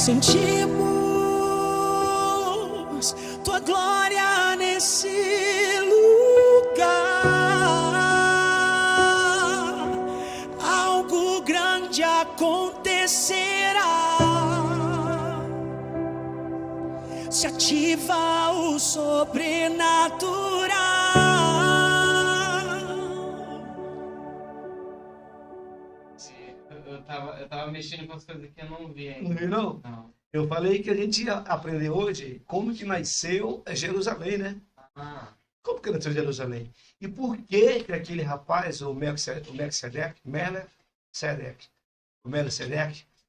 Sentimos tua glória nesse lugar. Algo grande acontecerá. Se ativa o sobrenatural. Eu tava mexendo com as coisas que eu não vi ainda. Não viu, não? Não. Eu falei que a gente ia aprender hoje como que nasceu Jerusalém, né? Como que nasceu Jerusalém? E por que aquele rapaz, o Melquisedeque,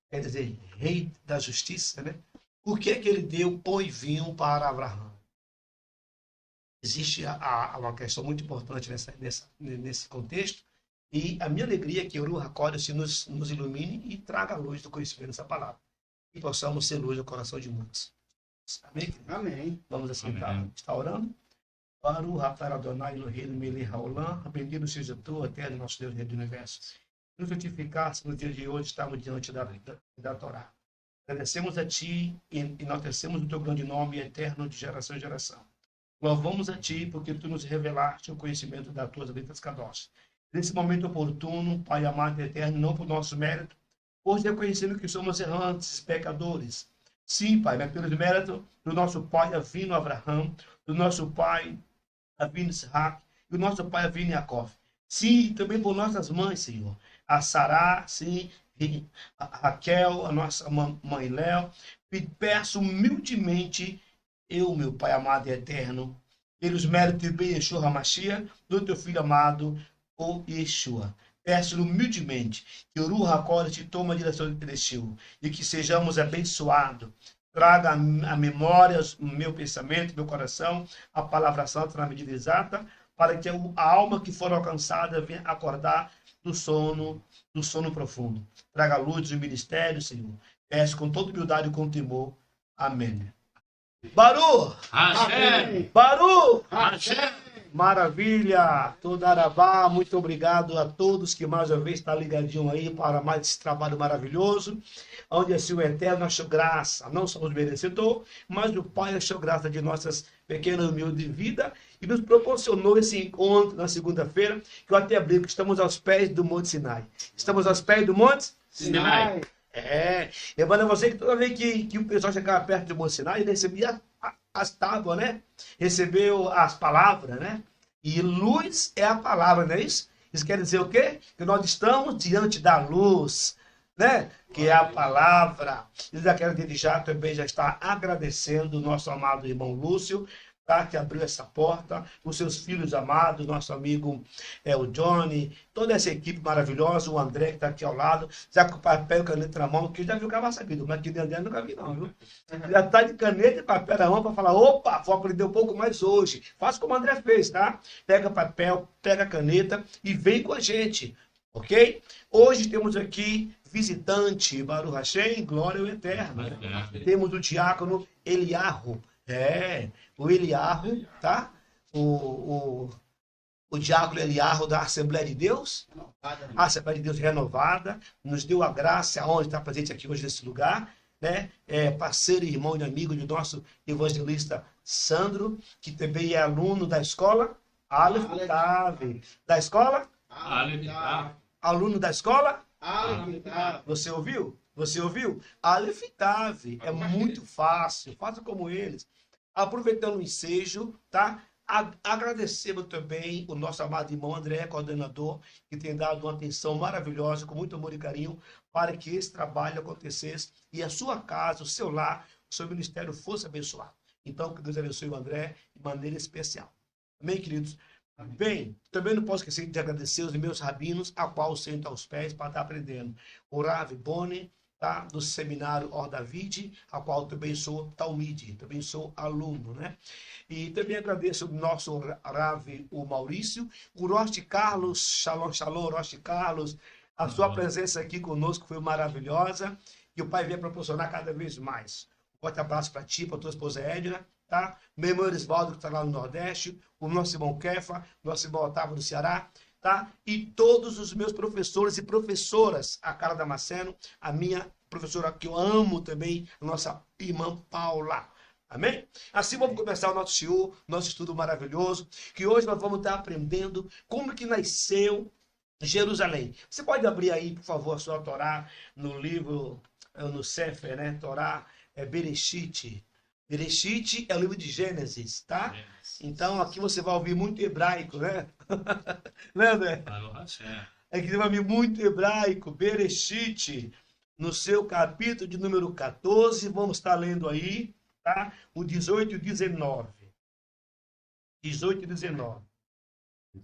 quer dizer, rei da justiça, né? Por que ele deu pão e vinho para Abraão? Existe uma questão muito importante nesse contexto. E a minha alegria é que o Ruach HaKodesh nos ilumine e traga a luz do conhecimento dessa palavra. E possamos ser luz no coração de muitos. Amém? Amém. Vamos aceitar. Está orando? Baruch atah Adonai Eloheinu melech haolam. Bendito seja tu, eterno nosso Deus, Rei do Universo. Nos santificasse no dia de hoje, estamos diante da Torá. Agradecemos a Ti e enaltecemos o Teu grande nome eterno de geração em geração. Louvamos a Ti porque Tu nos revelaste o conhecimento das Tuas letras kadosh. Nesse momento oportuno, Pai amado e eterno, não por nosso mérito, pois reconhecendo que somos errantes, pecadores. Sim, Pai, mas pelos méritos do nosso pai Avino Abraão, do nosso pai Avino Isaac, e do nosso pai Avino Jacó. Sim, também por nossas mães, Senhor. A Sará, sim, a Raquel, a nossa mãe Léo. Peço humildemente, eu, meu Pai amado e eterno, pelos méritos de Yeshua HaMashiach, do Teu Filho amado, o Yeshua. Peço humildemente que o Ruach HaKodesh tome a direção deste e que sejamos abençoados. Traga a memória, o meu pensamento, meu coração, a palavra santa na medida exata, para que a alma que for alcançada venha acordar do sono profundo. Traga a luz do ministério, Senhor. Peço com toda humildade e com temor. Amém. Baruch! Hashem! Baruch! Hashem! Maravilha! Todarabá, muito obrigado a todos que mais uma vez estão ligadinhos aí para mais esse trabalho maravilhoso, onde assim o Eterno achou graça, não somos merecedores, mas o Pai achou graça de nossas pequenas humildes vidas e nos proporcionou esse encontro na segunda-feira, que eu até brinco, estamos aos pés do Monte Sinai. Estamos aos pés do Monte Sinai. Lembrando a você que toda vez que o pessoal chegava perto do Monte Sinai, ele recebia as tábuas, né? Recebeu as palavras, né? E luz é a palavra, não é isso? Isso quer dizer o quê? Que nós estamos diante da luz, né? Que é a palavra. E já quero desde já também já está agradecendo o nosso amado irmão Lúcio, tá? Que abriu essa porta, os seus filhos amados, nosso amigo o Johnny, toda essa equipe maravilhosa, o André que está aqui ao lado, já com papel e caneta na mão, que já viu que estava sabido, mas que de André nunca vi não, viu? Já está de caneta e papel na mão para falar, opa, vou aprender um pouco mais hoje. Faça como o André fez, tá? Pega papel, pega caneta e vem com a gente, ok? Hoje temos aqui visitante, Baruch Hashem, glória ao Eterno. Temos o diácono Eliarro. O Eliarro, tá? O diácono Eliarro da Assembleia de Deus, a Assembleia de Deus renovada, nos deu a graça, aonde está presente aqui hoje nesse lugar, né? Parceiro, irmão e amigo do nosso evangelista Sandro, que também é aluno da escola Aleph Tav. Da escola? Aleph Tav. Aluno da escola? Aleph Tav. Você ouviu? Você ouviu? Aleph Tav. É muito fácil. Faça como eles. Aproveitando o ensejo, tá? Agradecemos também o nosso amado irmão André, coordenador, que tem dado uma atenção maravilhosa, com muito amor e carinho, para que esse trabalho acontecesse e a sua casa, o seu lar, o seu ministério fosse abençoado. Então, que Deus abençoe o André de maneira especial. Amém, queridos? Bem, também não posso esquecer de agradecer os meus rabinos, a qual eu sento aos pés para estar aprendendo. O Rav Boni, tá? Do seminário Or David, a qual também sou talmide, também sou aluno, né? E também agradeço o nosso Rav, o Maurício, o Rosti Carlos, shalom, shalom, Rosti Carlos, a sua presença aqui conosco foi maravilhosa, e o Pai venha proporcionar cada vez mais. Um forte abraço para ti, para tua esposa Edna, tá? Meu irmão Erisvaldo, que está lá no Nordeste, o nosso irmão Kefa, nosso irmão Otávio do Ceará, tá? E todos os meus professores e professoras, a Carla Damasceno, a minha professora que eu amo também, a nossa irmã Paula. Amém? Assim vamos começar o nosso shiur, nosso estudo maravilhoso, que hoje nós vamos estar aprendendo como que nasceu Jerusalém. Você pode abrir aí, por favor, a sua Torá no livro, no Sefer, né? Torá, Bereshit. Bereshit é o livro de Gênesis, tá? Então aqui você vai ouvir muito hebraico, né? Né, André? Aqui você vai ouvir muito hebraico, Bereshit, no seu capítulo de número 14, vamos estar lendo aí, tá? O 18 e o 19. 18 e 19.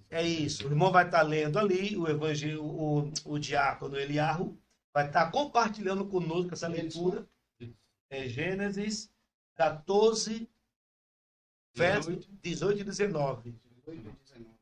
É isso, o irmão vai estar lendo ali, o evangelho, o diácono Eliarro vai estar compartilhando conosco essa leitura. É Gênesis 14, verso 18 e 19.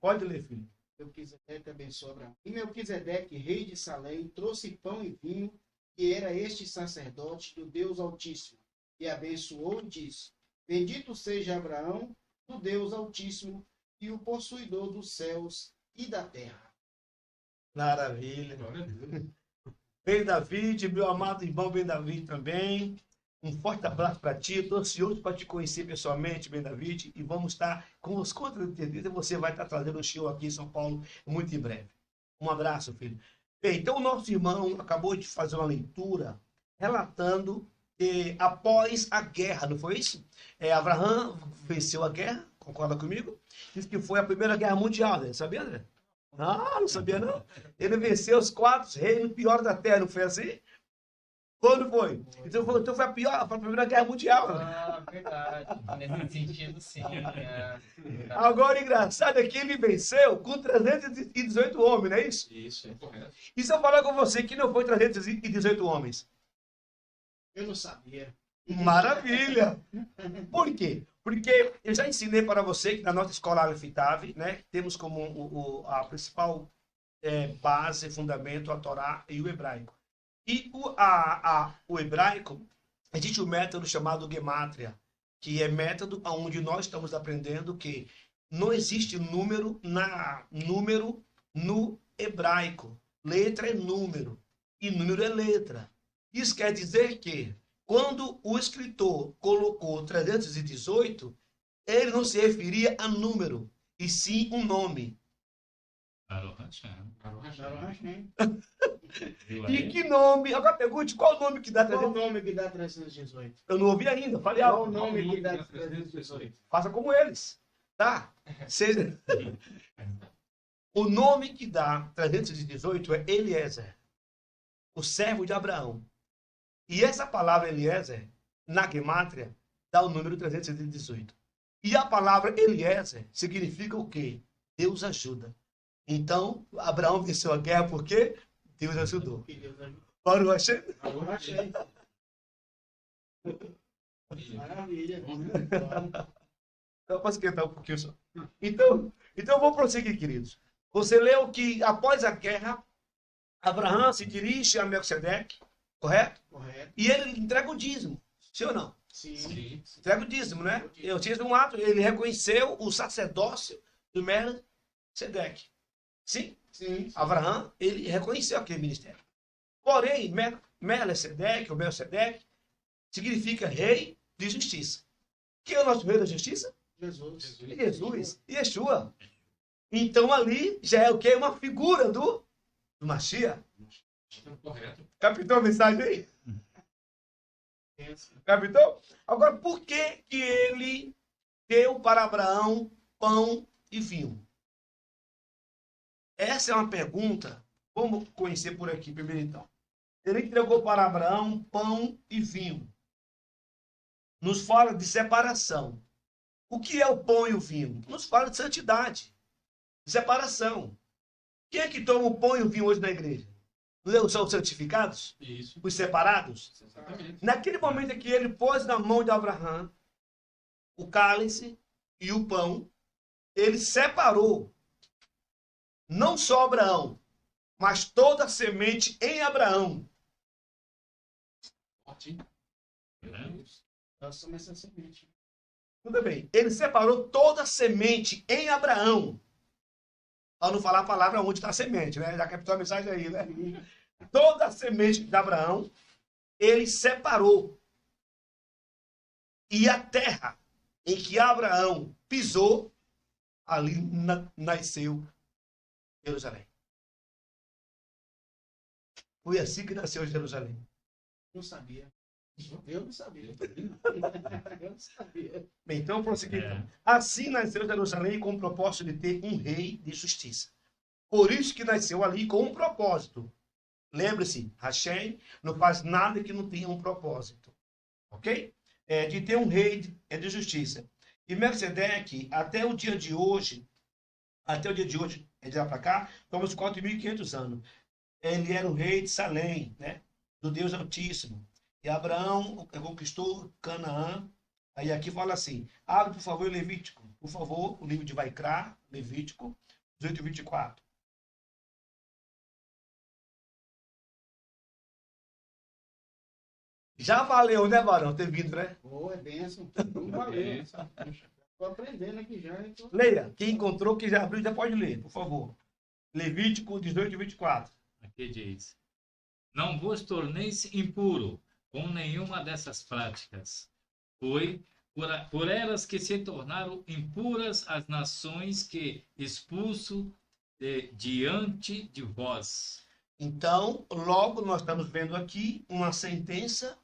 Pode ler, filho. Melquisedeque abençoou Abraão. E Melquisedeque, rei de Salém, trouxe pão e vinho, que era este sacerdote do Deus Altíssimo. E abençoou e disse: Bendito seja Abraão, do Deus Altíssimo, e o possuidor dos céus e da terra. Maravilha. Ben David, meu amado irmão Ben David também. Um forte abraço para ti. Estou ansioso para te conhecer pessoalmente, Ben David. E vamos estar com os contas de você vai estar trazendo um show aqui em São Paulo muito em breve. Um abraço, filho. Bem, então o nosso irmão acabou de fazer uma leitura relatando que após a guerra, não foi isso? Abraão venceu a guerra, concorda comigo? Diz que foi a Primeira Guerra Mundial, né? Sabia, André? Ah, não sabia não. Ele venceu os 4 reinos piores da Terra, não foi assim? Quando foi? Então foi a pior, foi a Primeira Guerra Mundial. Ah, verdade. Nesse sentido, sim. Agora, o engraçado é que ele venceu com 318 homens, não é isso? Isso, é correto. E se eu falar com você que não foi 318 homens? Eu não sabia. Maravilha! Por quê? Porque eu já ensinei para você que na nossa escola Aleph Tav, né, temos como a principal base, fundamento, a Torá e o hebraico. E o hebraico, existe um método chamado Gemátria, que é método onde nós estamos aprendendo que não existe número no hebraico. Letra é número e número é letra. Isso quer dizer que quando o escritor colocou 318, ele não se referia a número, e sim um nome. E que nome? Agora pergunte, qual o nome que dá 318? Qual o nome que dá 318? Eu não ouvi ainda, falei Qual o algo. nome que dá 318? Faça como eles, tá? O nome que dá 318 é Eliezer, o servo de Abraão. E essa palavra Eliezer, na Gemátria, dá o número 318. E a palavra Eliezer significa o quê? Deus ajuda. Então, Abraão venceu a guerra porque Deus ajudou. Para o Hashem. Maravilha. Eu posso esquentar um pouquinho só. Então vamos prosseguir, queridos. Você leu que após a guerra, Abraão se dirige a Melquisedeque, correto? Correto. E ele entrega o dízimo. Sim ou não? Sim. Entrega o dízimo, né? Eu tinha um ato, ele reconheceu o sacerdócio do Melquisedeque. Sim? Sim. Abraão, ele reconheceu aquele ministério. Porém, Melquisedeque, ou Melquisedeque, significa rei de justiça. Quem é o nosso rei da justiça? Jesus. Yeshua. Então ali já é o que? Uma figura do Mashiach. Correto. Captou a mensagem aí? Captou? Agora, por que ele deu para Abraão pão e vinho? Essa é uma pergunta. Vamos conhecer por aqui primeiro então. Ele entregou para Abraão pão e vinho. Nos fala de separação. O que é o pão e o vinho? Nos fala de santidade, de separação. Quem é que toma o pão e o vinho hoje na igreja? Não são os santificados? Isso. Os separados? Exatamente. Naquele momento em que ele pôs na mão de Abraão o cálice e o pão, ele separou não só Abraão, mas toda a semente em Abraão. Forte, hein? Nós somos essa semente. Tudo bem. Ele separou toda a semente em Abraão. Para não falar a palavra onde está a semente, né? Já captou a mensagem aí, né? Toda a semente de Abraão, ele separou. E a terra em que Abraão pisou, ali nasceu Jerusalém. Foi assim que nasceu Jerusalém. Não sabia. Eu não sabia. Eu não sabia. Bem, então, prosseguir. Assim nasceu Jerusalém com o propósito de ter um rei de justiça. Por isso que nasceu ali com um propósito. Lembre-se, Hashem não faz nada que não tenha um propósito. Ok? De ter um rei de justiça. E Melquisedeque, até o dia de hoje, de lá para cá, estamos 4.500 anos. Ele era o rei de Salém, né? Do Deus Altíssimo. E Abraão conquistou Canaã. Aí aqui fala assim, abre por favor Levítico. Por favor, o livro de Vaikra, Levítico, 18 e 24. Já valeu, né, Barão, ter vindo, né? É bênção. Não valeu. Estou aprendendo aqui já. Então... Leia. Quem encontrou, que já abriu, já pode ler, por favor. Levítico 18 e 24. Aqui diz: não vos torneis impuro com nenhuma dessas práticas. Foi por elas que se tornaram impuras as nações que expulso diante de vós. Então, logo nós estamos vendo aqui uma sentença,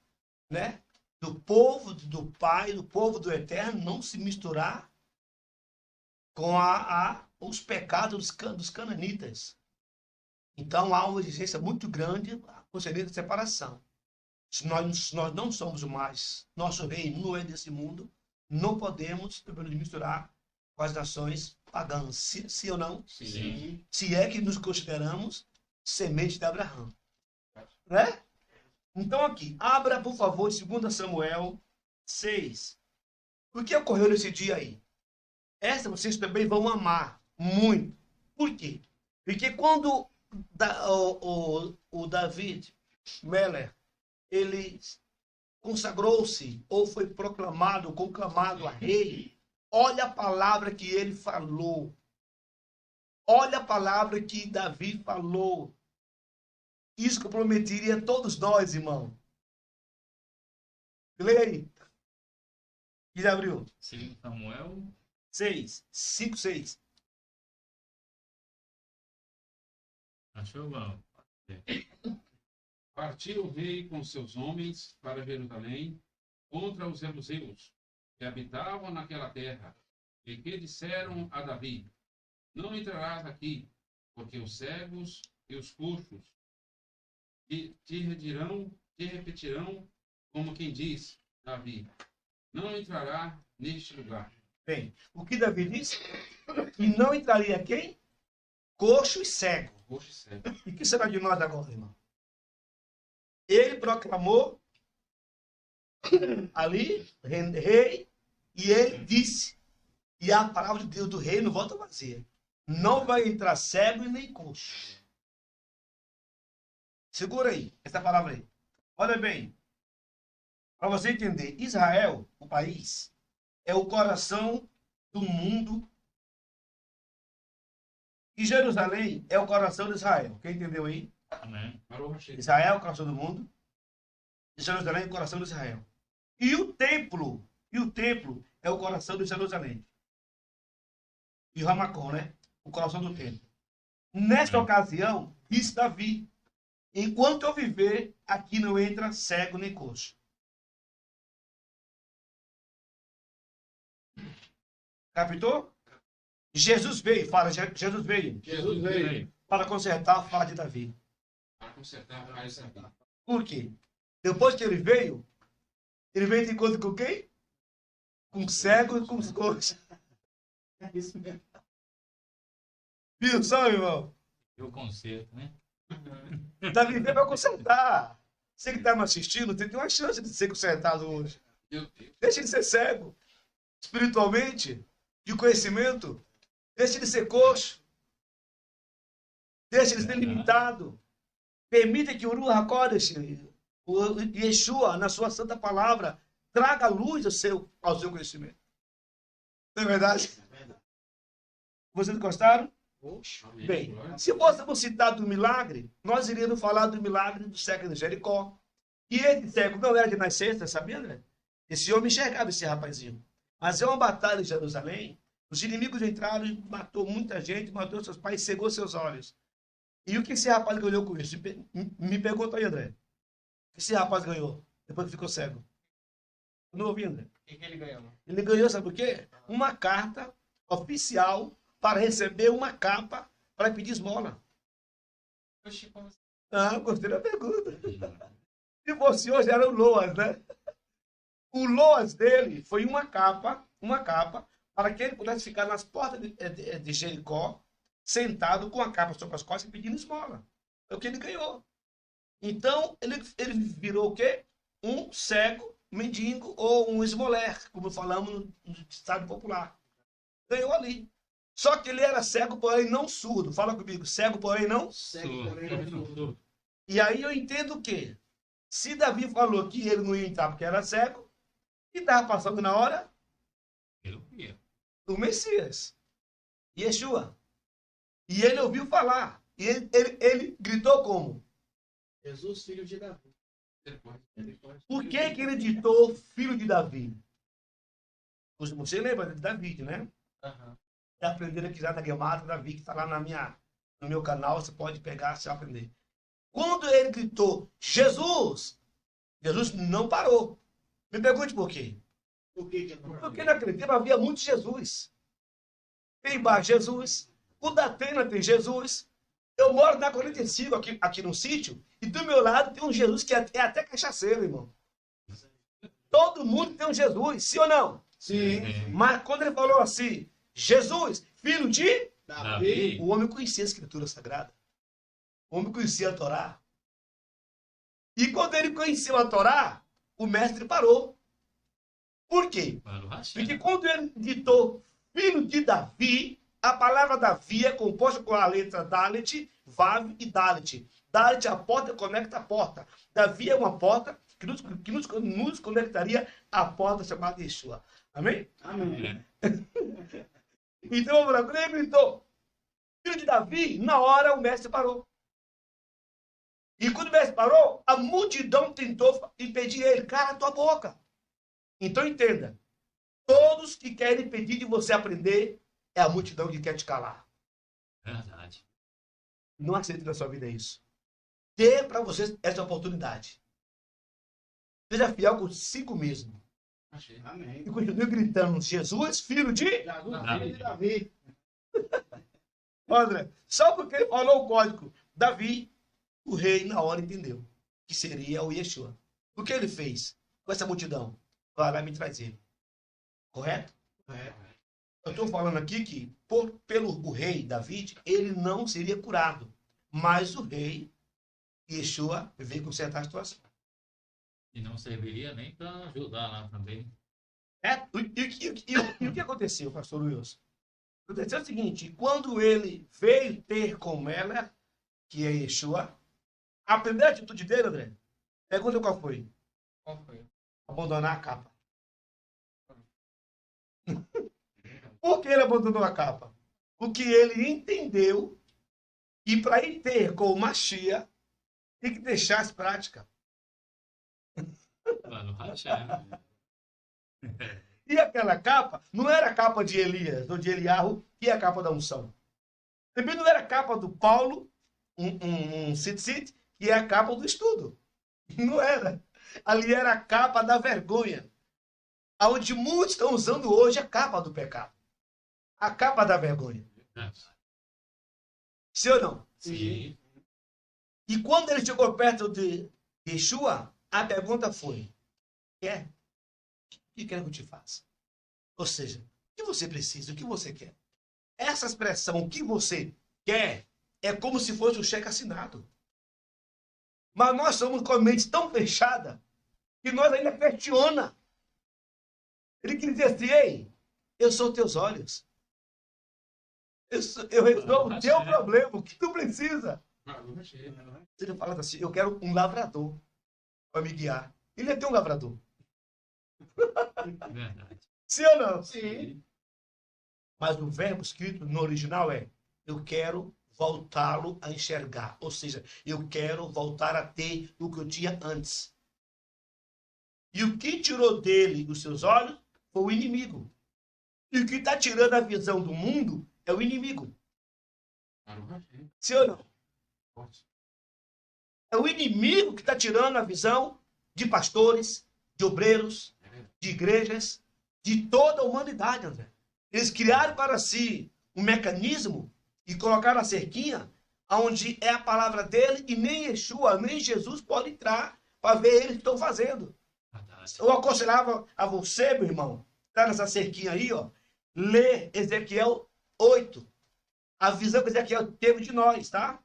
né, do povo do Pai, do povo do Eterno, não se misturar com os pecados dos cananitas. Então, há uma exigência muito grande concernente à separação. Se nós não somos mais, nosso reino não é desse mundo, não podemos nos misturar com as nações pagãs. Sim ou não? Sim. Se é que nos consideramos semente de Abraão. Né? Então aqui, abra por favor 2 Samuel 6. O que ocorreu nesse dia aí? Essa vocês também vão amar muito. Por quê? Porque quando o David Meller, ele consagrou-se ou foi conclamado a rei, olha a palavra que ele falou. Olha a palavra que Davi falou. Isso comprometeria todos nós, irmão. Leia aí. E já abriu? 2 Samuel 5, 6. Achou bom? Partiu o rei com seus homens para Jerusalém contra os jebuseus que habitavam naquela terra, e que disseram a Davi: não entrarás aqui, porque os cegos e os coxos te repetirão, como quem diz, Davi: não entrará neste lugar. Bem, o que Davi disse? Que não entraria quem? Coxo e cego. Coxo e cego. E o que será de nós agora, irmão? Ele proclamou ali, rei, e ele disse, e a palavra de Deus do rei não volta vazia. Não vai entrar cego e nem coxo. Segura aí, essa palavra aí. Olha bem, para você entender, Israel, o país, é o coração do mundo. E Jerusalém é o coração de Israel. Quem entendeu aí? Amém. Israel é o coração do mundo. E Jerusalém é o coração de Israel. E o templo é o coração de Jerusalém. E o Ramacon, né? O coração do templo. Nesta ocasião, disse Davi: enquanto eu viver, aqui não entra cego nem coxo. Captou? Jesus veio, fala, Jesus veio. Jesus veio Para consertar a fala de Davi. para consertar a paz da vida. Por quê? Depois que ele veio de encontro com quem? Com cego e com os coxos. É isso mesmo. Viu só, irmão? E o conserto, né? Davi veio para consertar. Você que está me assistindo, tem uma chance de ser consertado hoje. Meu Deus. Deixa de ser cego, espiritualmente, de conhecimento. Deixa de ser coxo. Deixa de ser limitado. Permita que o Ruach HaKodesh, o Yeshua, na sua santa palavra, traga luz ao seu conhecimento. Não é verdade? Vocês gostaram? Poxa. Amém. Bem, Glória a se Deus. fôssemos citar do milagre, nós iríamos falar do milagre do cego de Jericó. E esse cego não era de nascença, sabia, André? Esse homem enxergava esse rapazinho. Mas é uma batalha em Jerusalém. Os inimigos entraram e matou muita gente, matou seus pais, cegou seus olhos. E o que esse rapaz ganhou com isso? Me pergunta aí, André. O que esse rapaz ganhou depois que ficou cego? Eu não ouvi, André. O que ele ganhou? Ele ganhou, sabe o quê? Uma carta oficial para receber uma capa para pedir esmola. Oxi, como assim? Ah, gostei da pergunta. Se fosse hoje, era o Loas, né? O Loas dele foi uma capa para que ele pudesse ficar nas portas de Jericó, sentado com a capa sobre as costas e pedindo esmola. É o que ele ganhou. Então, ele virou o quê? Um cego, mendigo ou um esmoler, como falamos no estado popular. Ganhou ali. Só que ele era cego, porém não surdo. Fala comigo, cego, porém não. Segue por ele. Surdo. E aí eu entendo que, se Davi falou que ele não ia entrar porque era cego, e estava passando na hora Ele via. do Messias, Yeshua. E ele ouviu falar. E ele gritou como? Jesus, filho de Davi. Por que ele ditou filho de Davi? Você lembra de Davi, né? Aham. É aprender aqui já na Guemata, Davi, que está lá no meu canal, você pode pegar e aprender. Quando ele gritou, Jesus, Jesus não parou. Me pergunte por quê. Por que que não? Porque naquele tempo havia muito Jesus. Tem Bar Jesus, o Datena tem Jesus. Eu moro na 45 aqui no sítio, e do meu lado tem um Jesus que é até cachaceiro, irmão. Todo mundo tem um Jesus, sim ou não? Sim. Mas quando ele falou assim, Jesus, filho de... Davi. O homem conhecia a Escritura Sagrada. O homem conhecia a Torá. E quando ele conheceu a Torá, o mestre parou. Por quê? Para o Hashem. Porque quando ele ditou filho de Davi, a palavra Davi é composta com a letra Dalet, Vav e Dalet. Dalet é a porta que conecta a porta. Davi é uma porta que nos conectaria à porta chamada Yeshua. Amém? Amém. Então, vamos lá. Quando ele gritou filho de Davi, na hora o mestre parou. E quando o mestre parou, a multidão tentou impedir ele. Cala tua boca. Então entenda. Todos que querem impedir de você aprender é a multidão que quer te calar. Verdade. Não aceite na sua vida isso. Dê para você essa oportunidade. Seja fiel consigo mesmo. Achei. Amém. E continue gritando, Jesus, filho de... Jesus, filho de Davi. André, só porque ele falou o código Davi, o rei na hora entendeu que seria o Yeshua. O que ele fez com essa multidão? Vai lá me trazer. Correto? Eu estou falando aqui que pelo o rei David, ele não seria curado. Mas o rei Yeshua veio consertar a situação. E não serviria nem para ajudar lá também. E o que aconteceu, pastor Wilson? Aconteceu o seguinte, quando ele veio ter com ela, que é Yeshua, a primeira atitude dele, André, pergunta qual foi? Qual foi? Abandonar a capa. Por que ele abandonou a capa? Porque ele entendeu que para ir ter com o Mashiach, tem que deixar as práticas. Para o Hashem. E aquela capa não era a capa de Elias ou de Eliarro, que é a capa da unção. Também não era a capa do Paulo, um sit-sit, que é a capa do estudo. Não era. Ali era a capa da vergonha. Onde muitos estão usando hoje a capa do pecado. A capa da vergonha. Sim ou não? Sim. E quando ele chegou perto de Yeshua, a pergunta foi: quer? O que quer que eu te faça? Ou seja, o que você precisa? O que você quer? Essa expressão, o que você quer, é como se fosse um cheque assinado. Mas nós somos com a mente tão fechada que nós ainda questiona. Ele quer dizer assim, ei, eu sou teus olhos. Eu resolvo o teu problema, o que tu precisa. Ele fala assim, eu quero um lavrador para me guiar. Ele é teu lavrador. Verdade. Sim ou não? Sim. Mas o verbo escrito no original é, eu quero voltá-lo a enxergar. Ou seja, eu quero voltar a ter o que eu tinha antes. E o que tirou dele os seus olhos foi o inimigo. E o que está tirando a visão do mundo é o inimigo. Sim ou não? É o inimigo que está tirando a visão de pastores, de obreiros, de igrejas, de toda a humanidade, André. Eles criaram para si um mecanismo e colocaram a cerquinha onde é a palavra dele e nem Yeshua, nem Jesus pode entrar para ver eles que estão fazendo. Verdade. Eu aconselhava a você, meu irmão, tá nessa cerquinha aí, ó, ler Ezequiel 8. A visão que Ezequiel teve de nós, tá?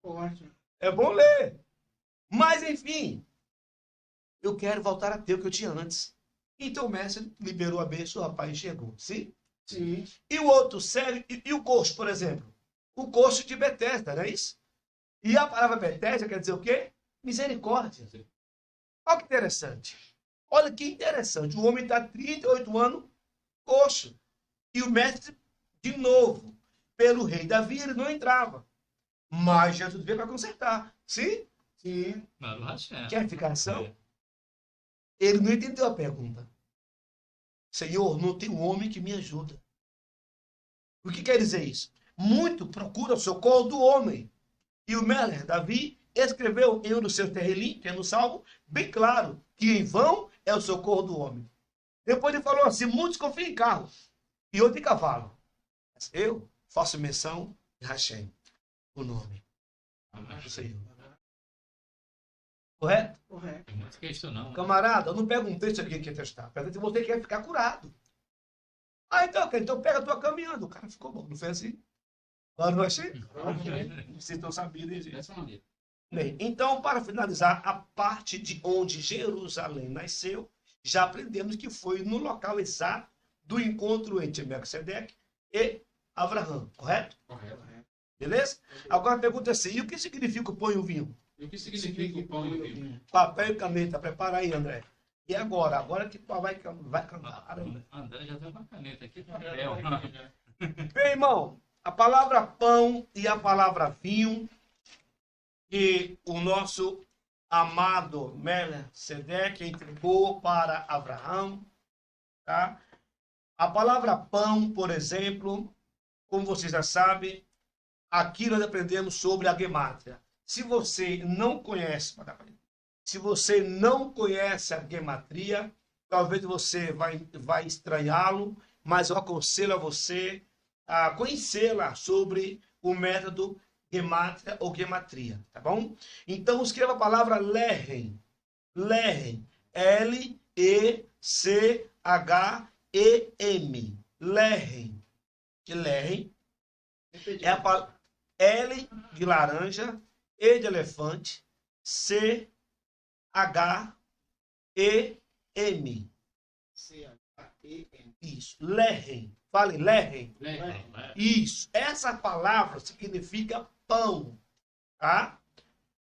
Ótimo. É bom ler. Mas, enfim, eu quero voltar a ter o que eu tinha antes. Então o mestre liberou a bênção, o rapaz chegou, sim? Sim. E o outro, sério, e o coxo, por exemplo? O coxo de Betesda, não é isso? E a palavra Betesda quer dizer o quê? Misericórdia. Olha que interessante. Olha que interessante. O homem está 38 anos, coxo. E o mestre, de novo, pelo rei Davi, ele não entrava. Mas Jesus veio para consertar. Sim? Sim. Baruch Hashem. Quer ficação? Ele não entendeu a pergunta. Senhor, não tem um homem que me ajuda. O que quer dizer isso? Muito procura o socorro do homem. E o Meller, Davi, escreveu em um dos seus terrelim, que é no Salmo, bem claro, que em vão é o socorro do homem. Depois ele falou assim, muitos confiam em carro e outros em cavalo. Mas eu faço menção de Hashem, o nome do Senhor. Correto? Correto. Tem muitos questionam. Camarada, eu não pego um texto aqui que testar. Pergunta se você quer ficar curado. Ah, então pega a tua caminhando. O cara ficou bom, não foi assim? Claro, não achei? Vocês estão sabendo, hein, gente? Dessa maneira. Bem, então, para finalizar, a parte de onde Jerusalém nasceu, já aprendemos que foi no local exato do encontro entre Melquisedeque e Abraão, correto? Correto. Beleza? Agora a pergunta é assim, e o que significa o pão e o vinho? E o que significa o pão e o vinho? Papel e caneta, prepara aí, André. E agora? Agora que tu vai cantar. André já tem uma caneta aqui, papel. Bem, irmão, a palavra pão e a palavra vinho, que o nosso amado Melquisedeque entregou para Abraão, tá? A palavra pão, por exemplo, como vocês já sabem, aqui nós aprendemos sobre a gemátria. Se você não conhece, a gematria, talvez você vai estranhá-lo, mas eu aconselho a você a conhecê-la sobre o método gemátria ou gematria, tá bom? Então escreva a palavra Lehem. Lehem. L-E-C-H-E-M. Lehem. Que Lehem é a palavra L de laranja, E de elefante, C, H, E, M. C-H-E-M. Isso. Lehem. Fale Lehem. Lehem. Isso. Essa palavra significa pão. Tá?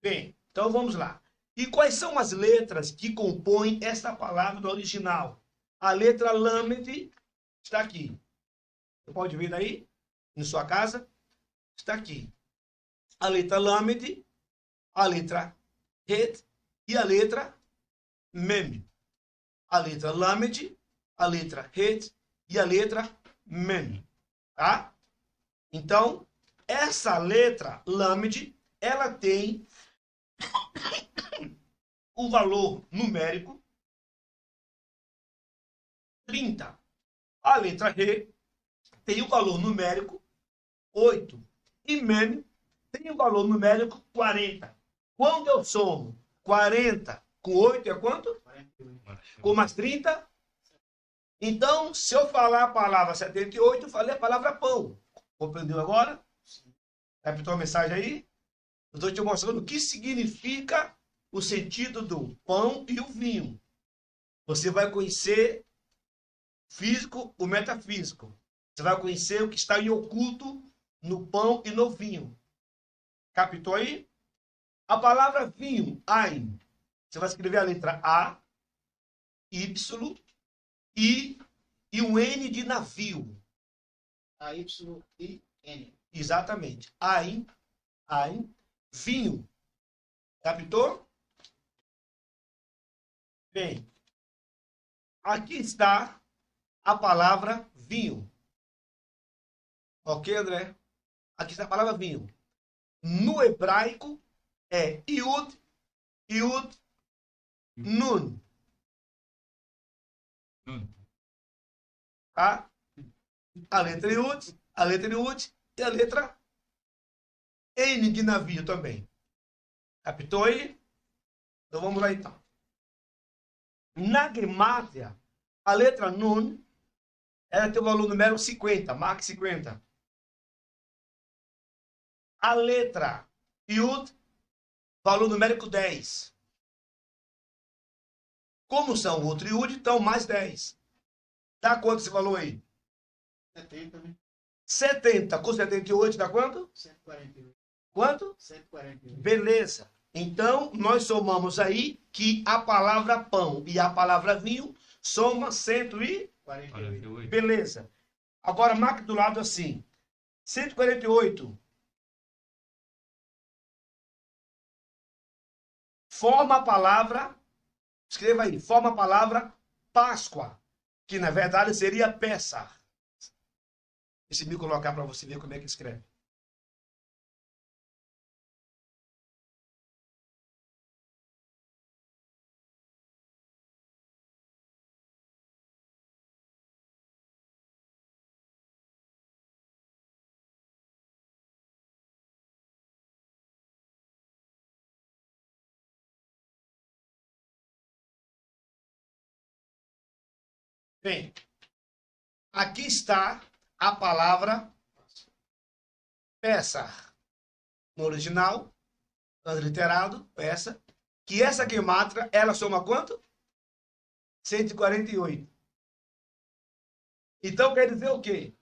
Bem, então vamos lá. E quais são as letras que compõem essa palavra no original? A letra Lamed está aqui. Você pode ver daí? Em sua casa? Está aqui. A letra Lamed, a letra Het e a letra Mem. A letra Lamed, a letra Het e a letra Mem. Tá? Então, essa letra Lamed, ela tem o valor numérico 30. A letra Re tem o valor numérico 8. E Mem tem o valor numérico 40. Quando eu somo 40 com 8 é quanto? Com mais 30? Então, se eu falar a palavra 78, eu falei a palavra pão. Compreendeu agora? Captou a mensagem aí? Eu estou te mostrando o que significa o sentido do pão e o vinho. Você vai conhecer o físico, o metafísico. Você vai conhecer o que está em oculto no pão e no vinho. Captou aí? A palavra vinho, Ain. Você vai escrever a letra A, Y, I e um N de navio. A-Y-I-N. Exatamente. Ain, vinho. Captou? Bem, aqui está a palavra vinho. Ok, André? Aqui está a palavra vinho. No hebraico é Yud, Nun. Tá? A letra Yud e a letra N de navio também. Captou aí? Então vamos lá então. Na gematria, a letra Nun, ela tem o valor numérico 50, marca 50. A letra Yud, valor numérico 10. Como são outro Yud, então mais 10. Dá quanto esse valor aí? 70, né? 70 com 78 dá quanto? 148. Quanto? 148. Beleza. Então, nós somamos aí que a palavra pão e a palavra vinho soma 148. 48. Beleza. Agora, marque do lado assim. 148 forma a palavra, escreva aí, forma a palavra Páscoa, que na verdade seria Pessah. Deixa eu me colocar para você ver como é que escreve. Bem, aqui está a palavra Pessah. No original, transliterado, Pessah. Que essa gematria, ela soma quanto? 148. Então quer dizer o quê?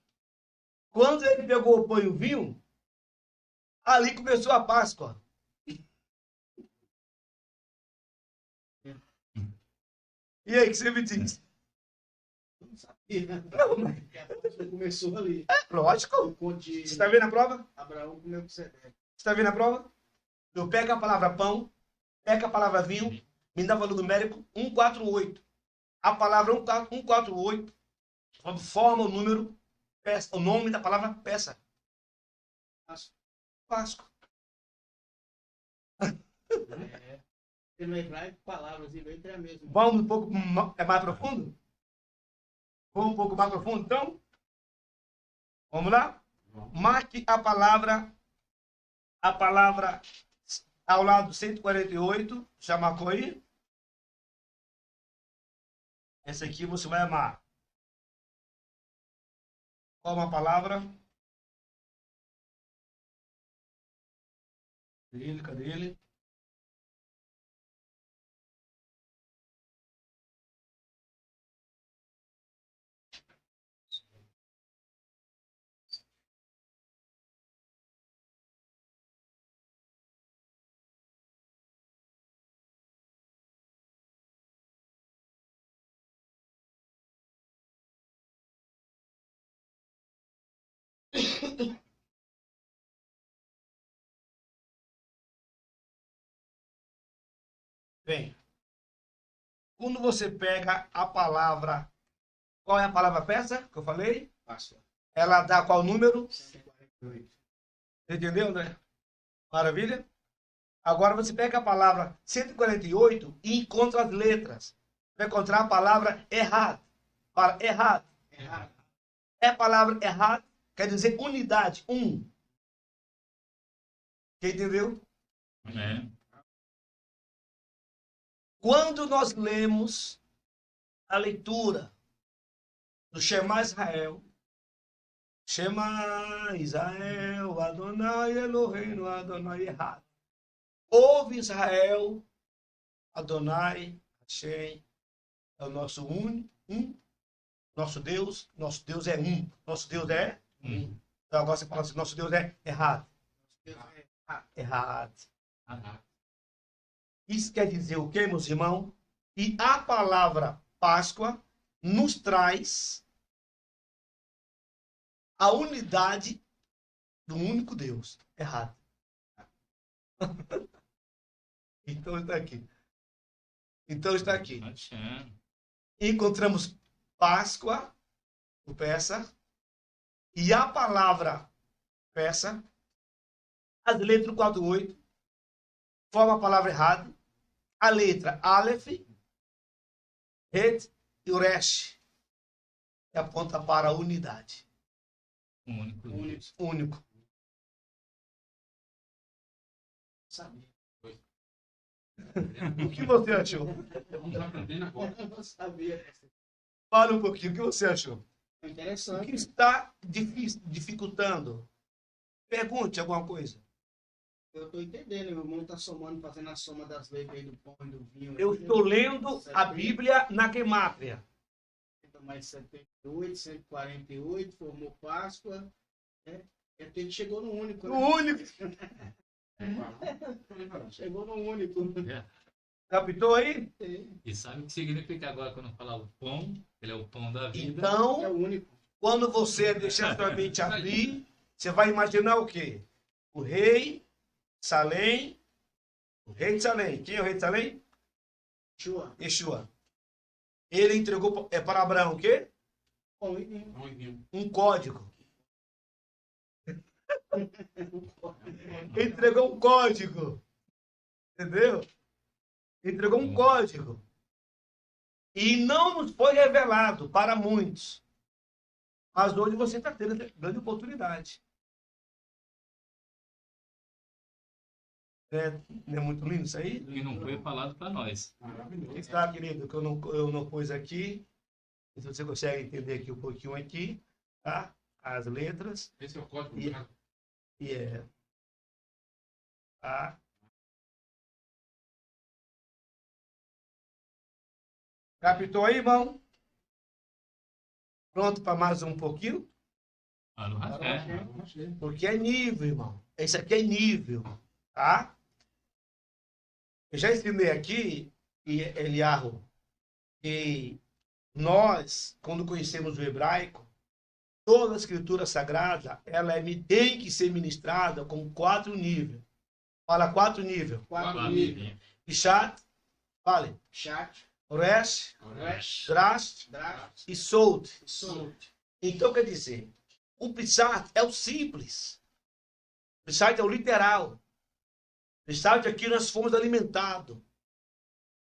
Quando ele pegou o pão e o vinho, ali começou a Páscoa. E aí, o que você me diz? Não sabia, né? Não, mas... Porque a Páscoa começou ali. Lógico. O conto de Você está vendo a prova? Abraão comeu com Sedeque. Você está vendo a prova? Eu pego a palavra pão, pego a palavra vinho, me dá valor numérico 148. A palavra 148 forma o número, o nome da palavra peça. Páscoa. É. E no hebraico, palavras em vez é a mesma. Vamos um pouco mais profundo? Vamos um pouco mais profundo, então? Vamos lá? Marque a palavra ao lado do 148. Já marcou aí? Essa aqui você vai amar. Qual uma palavra? Cadê ele? Bem, quando você pega a palavra, qual é a palavra peça que eu falei? Páscoa. Ela dá qual número? 148. Entendeu, André? Maravilha? Agora você pega a palavra 148 e encontra as letras. Vai encontrar a palavra errado. Para errado. Errado. É a palavra errado, quer dizer unidade, um. Quem entendeu? É. Quando nós lemos a leitura do Shema Israel, Shema Israel, Adonai Eloheinu, Adonai Echad. Ouve Israel, Adonai, Hashem, é o nosso nosso Deus é um. Nosso Deus é um. Então agora você fala assim, nosso Deus é errado. Errado. Isso quer dizer o quê, meus irmãos? E a palavra Páscoa nos traz a unidade do único Deus. Errado. Então está aqui. Encontramos Páscoa, o peça, e a palavra peça, as letras 4 e 8, forma a palavra errada, a letra Aleph, Het e Uresh, que aponta para a unidade. Único. Único. Sabia. O que você achou? Vamos aprendendo agora. Eu não sabia. Fala um pouquinho, o que você achou? É O interessante. que está dificultando? Pergunte alguma coisa. Eu estou entendendo. Meu irmão está somando, fazendo a soma das letras aí do pão e do vinho. Eu estou lendo a Bíblia na Gemátria. Mais 78, 148, formou Páscoa. Né? E até ele chegou no único. O Né? único. Chegou no único. Captou aí? E sabe o que significa agora quando falar o pão? Ele é o pão da vida. É Então, o único. quando você deixar sua mente abrir, você vai imaginar o quê? O rei, Salém. O rei de Salém. Quem é o rei de Salém? Chua. Yeshua. Ele entregou para Abraão o quê? Pão e vinho. Vamos vir. Um código. Entregou um código. Entendeu? Entregou um código. E não nos foi revelado para muitos. Mas hoje você está tendo grande oportunidade. Não é muito lindo isso aí? E não foi falado para nós. Maravilhoso. Está, querido, que eu não pus aqui. Se você consegue entender aqui um pouquinho aqui, tá? As letras. Esse é o código. E- né? E é. Tá? Captou aí, irmão? Pronto para mais um pouquinho? Ah, no Raché. Porque é nível, irmão. Esse aqui é nível, tá? Eu já ensinei aqui, Eliarro, que nós, quando conhecemos o hebraico, toda a escritura sagrada, tem que ser ministrada com 4 níveis. Fala 4 níveis. 4 níveis. Pichat, fale. Chat. Resh, Resh. Drast Draft. e Sold. Sold. Então, quer dizer, o Pichat é o simples. O Pichat é o literal. O Pichat é que nós fomos alimentados.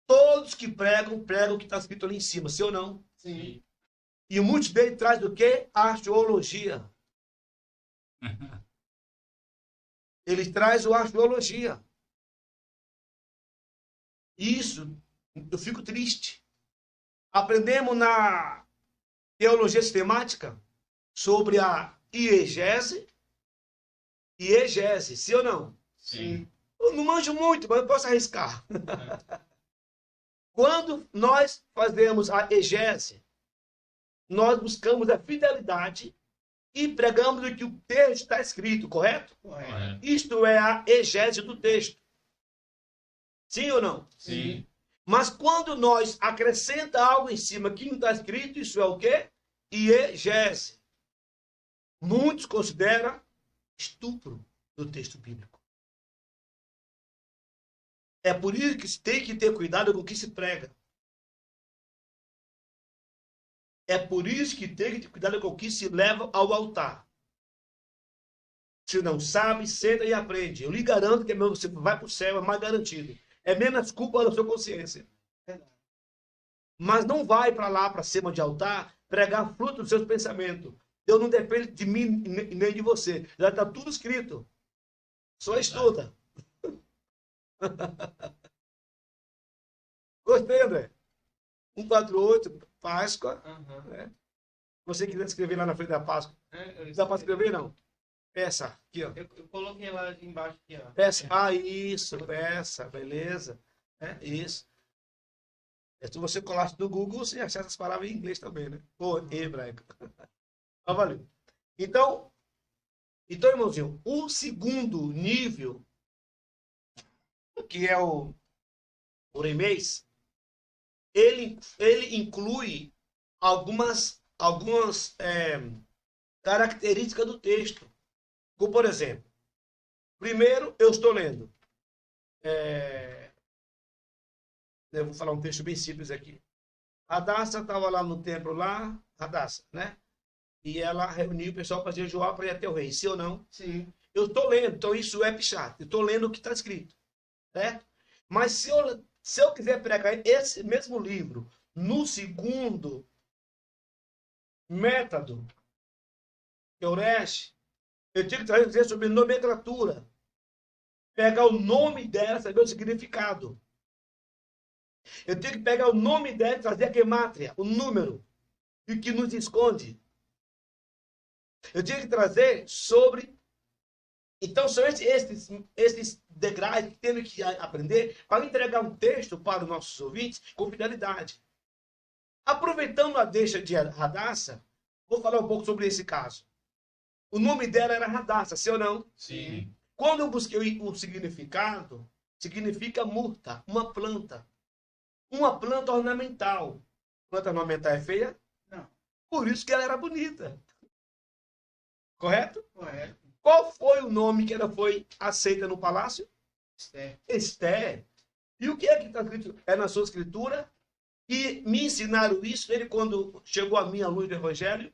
Todos que pregam o que está escrito ali em cima, sim ou não? Sim. E muitos deles trazem do quê? Arqueologia. Eles trazem a arqueologia. Isso, eu fico triste. Aprendemos na teologia sistemática sobre a iegese e egese, sim ou não? Sim. Eu não manjo muito, mas eu posso arriscar. Quando nós fazemos a egese, nós buscamos a fidelidade e pregamos o que o texto está escrito, correto? Correto. Isto é a egese do texto. Sim ou não? Sim. Mas quando nós acrescenta algo em cima que não está escrito, isso é o quê? Iegese. Muitos consideram estupro do texto bíblico. É por isso que se tem que ter cuidado com o que se prega. É por isso que tem que ter cuidado com o que se leva ao altar. Se não sabe, senta e aprende. Eu lhe garanto que você vai para o céu, é mais garantido. É menos culpa da sua consciência. Mas não vai para lá, para cima de altar, pregar fruto dos seus pensamentos. Deus não depende de mim nem de você. Já está tudo escrito. Só estuda. Gostei, André. 148, Páscoa. Aham. Né? Você quiser escrever lá na frente da Páscoa. É, Dá para escrever, não? Peça. Aqui, ó. Eu coloquei lá embaixo aqui, ó. Peça. Ah, isso. Peça. Beleza. É isso. Se você colasse no Google, você ia achar essas palavras em inglês também, né? Ou em hebraico. Mas valeu. Então, irmãozinho, o segundo nível, que é o remês, ele inclui algumas características do texto. Como, por exemplo, primeiro, eu estou lendo. Eu vou falar um texto bem simples aqui. Radassa estava lá no templo, Radassa, né? E ela reuniu o pessoal para jejuar para ir até o rei. Sim ou não? Sim. Eu estou lendo, então isso é pichat. Eu estou lendo o que está escrito. Certo? Mas se eu quiser pregar esse mesmo livro no segundo método, Eureste, eu tenho que trazer sobre nomenclatura. Pegar o nome dela, saber o significado. Eu tenho que pegar o nome dela e trazer a gemátria, o número, e o que nos esconde. Eu tinha que trazer sobre... Então, são esses degraus que temos que aprender para entregar um texto para os nossos ouvintes com fidelidade. Aproveitando a deixa de Radassa, vou falar um pouco sobre esse caso. O nome dela era Radassa, sim ou não? Sim. Quando eu busquei o significado, significa murta, uma planta. Uma planta ornamental. Planta ornamental é feia? Não. Por isso que ela era bonita. Correto? Correto. Qual foi o nome que ela foi aceita no palácio? Esther. Esther. E o que é que está escrito? É na sua escritura. E me ensinaram isso, ele quando chegou a mim a luz do Evangelho,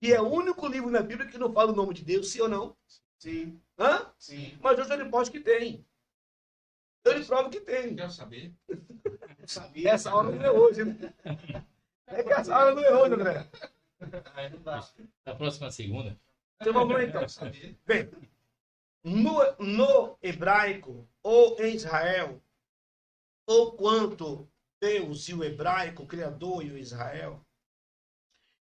que é o único livro na Bíblia que não fala o nome de Deus, sim ou não? Sim. Hã? Sim. Mas hoje ele pode que tem. Eu lhe provo que tem. Quero saber. Eu sabia. Essa hora não é hoje, né? É que essa hora não é hoje, André. Aí não dá. Na próxima segunda. Então vamos lá então. Quero saber. Bem, no hebraico, ou em Israel, ou quanto Deus e o hebraico, o Criador e o Israel,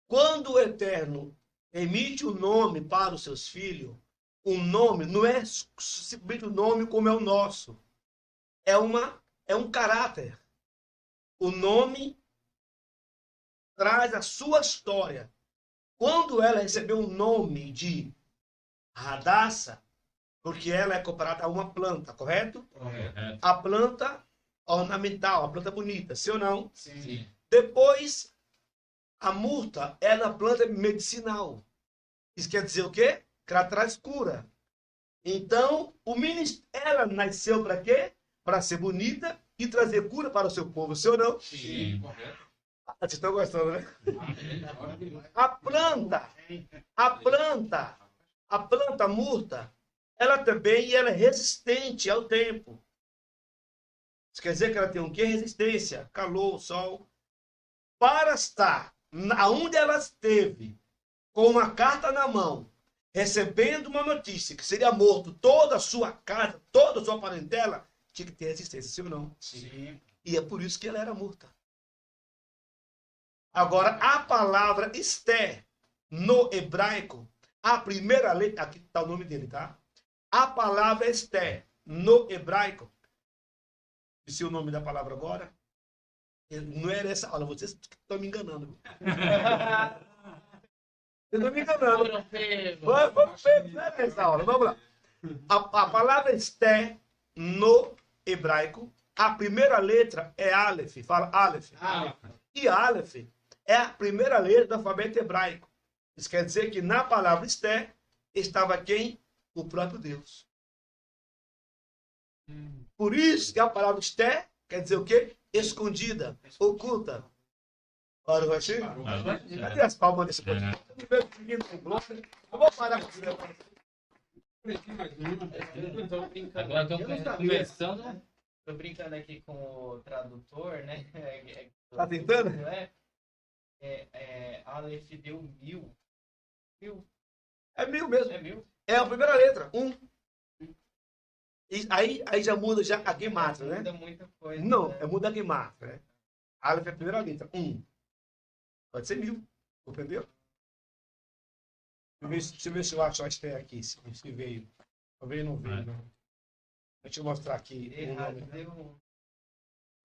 quando o Eterno emite o nome para os seus filhos, o nome não é simplesmente o nome como é o nosso. É um caráter. O nome traz a sua história. Quando ela recebeu o nome de Radassa, porque ela é comparada a uma planta, correto? Correto. A planta ornamental, a planta bonita, sim ou não? Sim. Depois, a murta é a planta medicinal. Isso quer dizer o quê? Que ela traz cura. Então, ela nasceu para quê? Para ser bonita e trazer cura para o seu povo, sim ou não? Sim, correto. Vocês estão gostando, né? Amém. A planta murta, ela também é resistente ao tempo. Isso quer dizer que ela tem o quê? Resistência, calor, sol. Para estar onde ela esteve, com uma carta na mão, recebendo uma notícia que seria morto toda a sua casa, toda a sua parentela, tinha que ter resistência, sim ou não? Sim. E é por isso que ela era morta. Agora, a palavra Esther, no hebraico, a primeira letra, aqui está o nome dele, tá? A palavra Esther, no hebraico, disse o nome da palavra agora, não era essa aula, vocês estão me enganando. Vocês estão me enganando. Foram pegos. Vamos ver essa aula, vamos lá. A palavra Esther, no hebraico, a primeira letra é Aleph, fala Aleph. E Aleph é a primeira letra do alfabeto hebraico. Isso quer dizer que na palavra Esther estava quem? O próprio Deus. Por isso que a palavra Esther quer dizer o quê? Escondida, oculta. Ora, vai ser? Cadê as palmas desse podcast? Eu vou parar com isso. Tô brincando. Agora Eu não estamos sabia. conversando. Tô brincando aqui com o tradutor, né? Tá tentando? Não é? Aleph deu 1000. 1000. É 1000 mesmo. É 1000? É a primeira letra, 1. E aí já muda já a gemátria, né? Muda muita coisa. Não, né? muda a gemátria, né? Aleph é a primeira letra, 1. Pode ser 1000, compreendeu? Deixa eu ver se eu acho a Esther aqui, se veio. Talvez não veio, não. Deixa eu mostrar aqui o Errado, nome. deu um.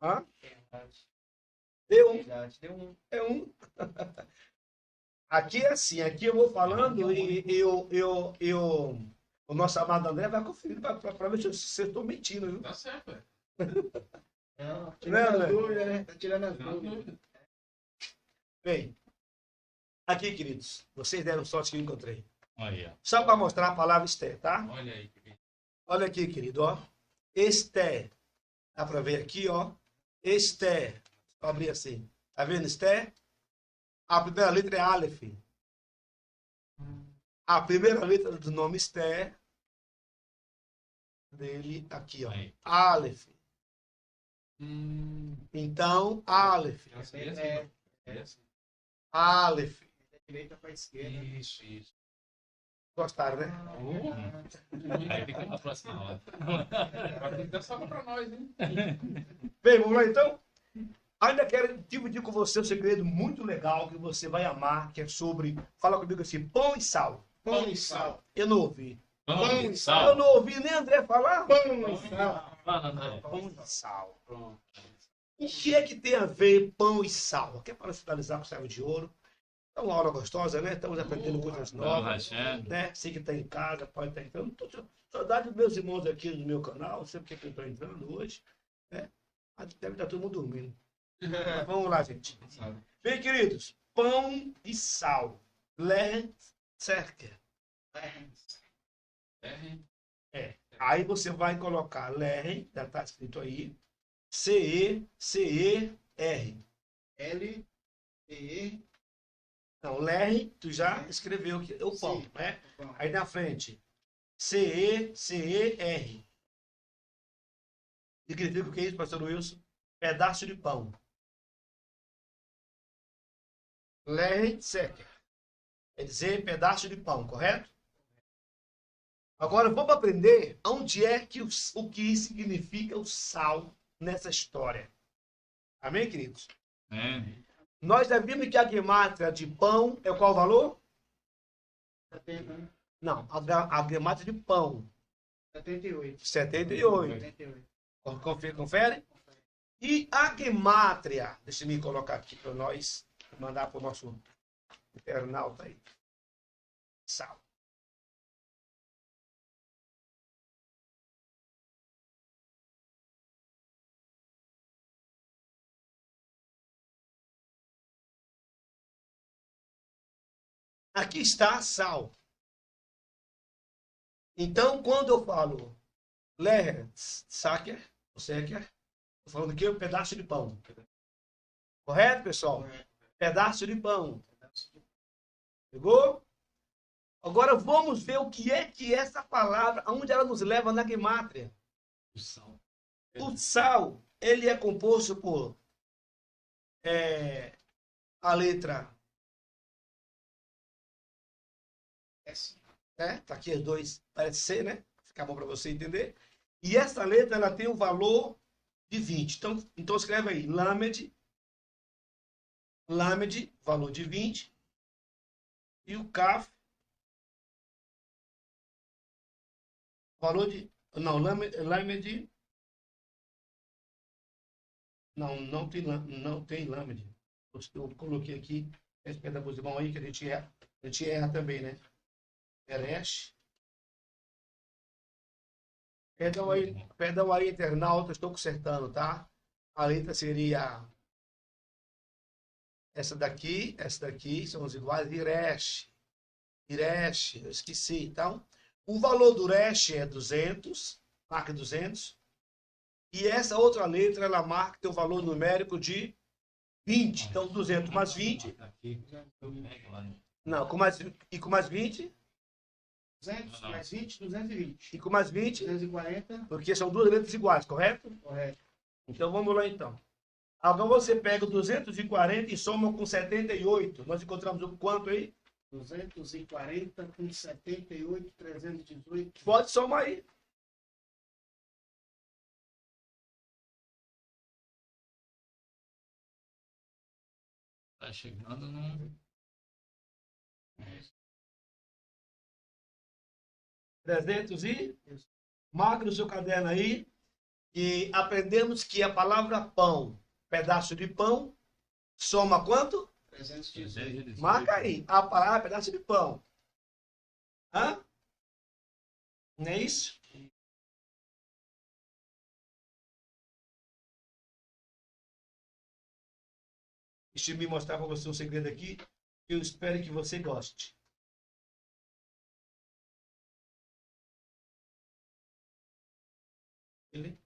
Hã? Errado. Deu um. Verdade, deu um. É um. Aqui é assim, aqui eu vou falando e o nosso amado André vai conferir para ver se eu estou mentindo, viu? Tá certo, é. Não, Tirando Né, as dúvidas, né? Tá tirando as Não, dúvidas. Bem, aqui, queridos, vocês deram sorte que eu encontrei. Olha. Só para mostrar a palavra Esther, tá? olha aí. Que beleza. Olha aqui, querido, ó. Esther. Dá para ver aqui, ó. Esther. Vou abrir assim. Tá vendo Esther? A primeira letra é Aleph. A primeira letra do nome Esther dele aqui, ó. Aí. Aleph. Então, Aleph. Essa aí é assim, É, é assim. Aleph. da direita para esquerda. Isso. Gostaram, né? Aí fica na próxima aula. Vai ter que dar salva pra nós, hein? Bem, vamos lá então? Ainda quero dividir com você um segredo muito legal que você vai amar, que é sobre, fala comigo assim, pão e sal. Pão e sal. Eu não ouvi. Pão e Eu sal. não ouvi nem André falar. Pão e sal. Fala, André. Pão e sal. Pronto. O que é que tem a ver pão e sal? Quer para finalizar com chave de ouro? É uma aula gostosa, né? Estamos aprendendo coisas Vamos novas. rachando. Né? Você que está em casa, pode estar entrando. Saudade dos meus irmãos aqui no meu canal, sempre que eu estou entrando hoje. Né? Deve estar todo mundo dormindo. Mas vamos lá, gente. Sabe? Bem, queridos, pão e sal. Lehen Cerker. Aí você vai colocar Lehen, já está escrito aí, C-E-C-E-R. L, E, Não, Lehen, tu já escreveu que é o pão, Sim. né? pão. Aí na frente, C-E-C-E-R. Significa o que é isso, pastor Wilson? Pedaço de pão. Lehen Cerker. Quer dizer pedaço de pão, correto? Agora vamos aprender onde é que o que significa o sal nessa história. Amém, queridos? É. Nós já vimos que a gemátria de pão é qual valor? 70, Não, a gemátria de pão, 78. 78. 78. Confere? E a gemátria, deixa eu me colocar aqui para nós mandar para o nosso internauta aí. Sal. Aqui está sal. Então, quando eu falo Leher Saker, estou falando aqui um pedaço de pão. Correto, pessoal? Pedaço de pão. Pegou? Agora vamos ver o que é essa palavra, aonde ela nos leva na gemátria. O sal. O sal, ele é composto por a letra S. né? Tá aqui os dois, parece ser, né? Fica bom para você entender. E essa letra, ela tem o valor de 20. Então escreve aí, Lamed, valor de 20. E o Kaf, valor de... Não, Lamed... Não tem Lamed. Eu coloquei aqui, esse pedaço de mão aí, que a gente erra também, né? Eresh. Perdão aí, internauta, estou consertando, tá? A letra seria essa daqui, são as iguais, Iresh, eu esqueci. Então, o valor do Resh é 200, marca 200, e essa outra letra, ela marca o valor numérico de 20. Então, 200 mais 20, Aqui. Eu pego lá. não, com mais 20, 200 mais 20, 220. e com mais 20, 240, porque são duas letras iguais, correto? correto. Então vamos lá então. Agora você pega o 240 e soma com 78. Nós encontramos o quanto aí? 240 com 78, 318. Pode somar aí. Tá chegando num. 300 e... Marque no seu caderno aí. E aprendemos que a palavra pão, pedaço de pão, soma quanto? 318. Marca aí. A palavra pedaço de pão. Hã? Não é isso? Deixa eu me mostrar para você um segredo aqui. Eu espero que você goste. Ele...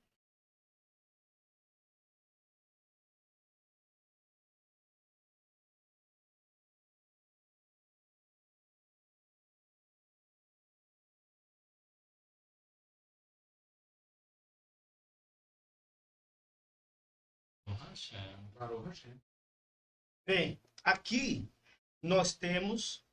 Parou, Hashem. Bem, aqui nós temos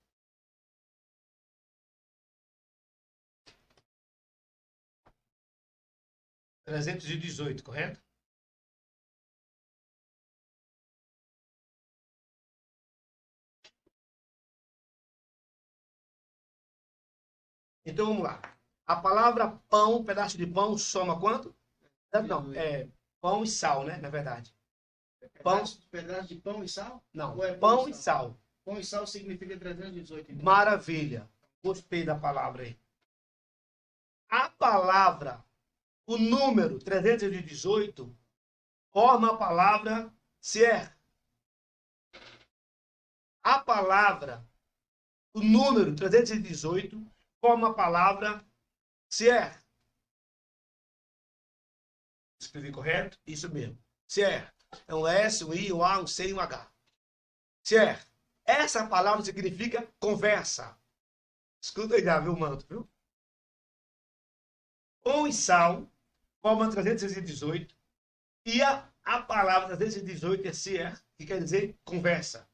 $318, correto? Então vamos lá. A palavra pão, pedaço de pão, soma quanto? Não, é pão e sal, né? Na verdade. Pão. Pedaço de pão e sal? Não, Ou é pão e sal. Pão e sal significa 318. Então. Maravilha. Gostei da palavra aí. A palavra, o número 318, forma a palavra ser. A palavra, o número 318, forma a palavra ser. Escrevi correto? Isso mesmo. Ser. É um S, um I, um A, um C e um H. Ser. Essa palavra significa conversa. Escuta aí, já, viu, Manto? Viu? Pão e sal formam 318. E a palavra 318 é ser, que quer dizer conversa.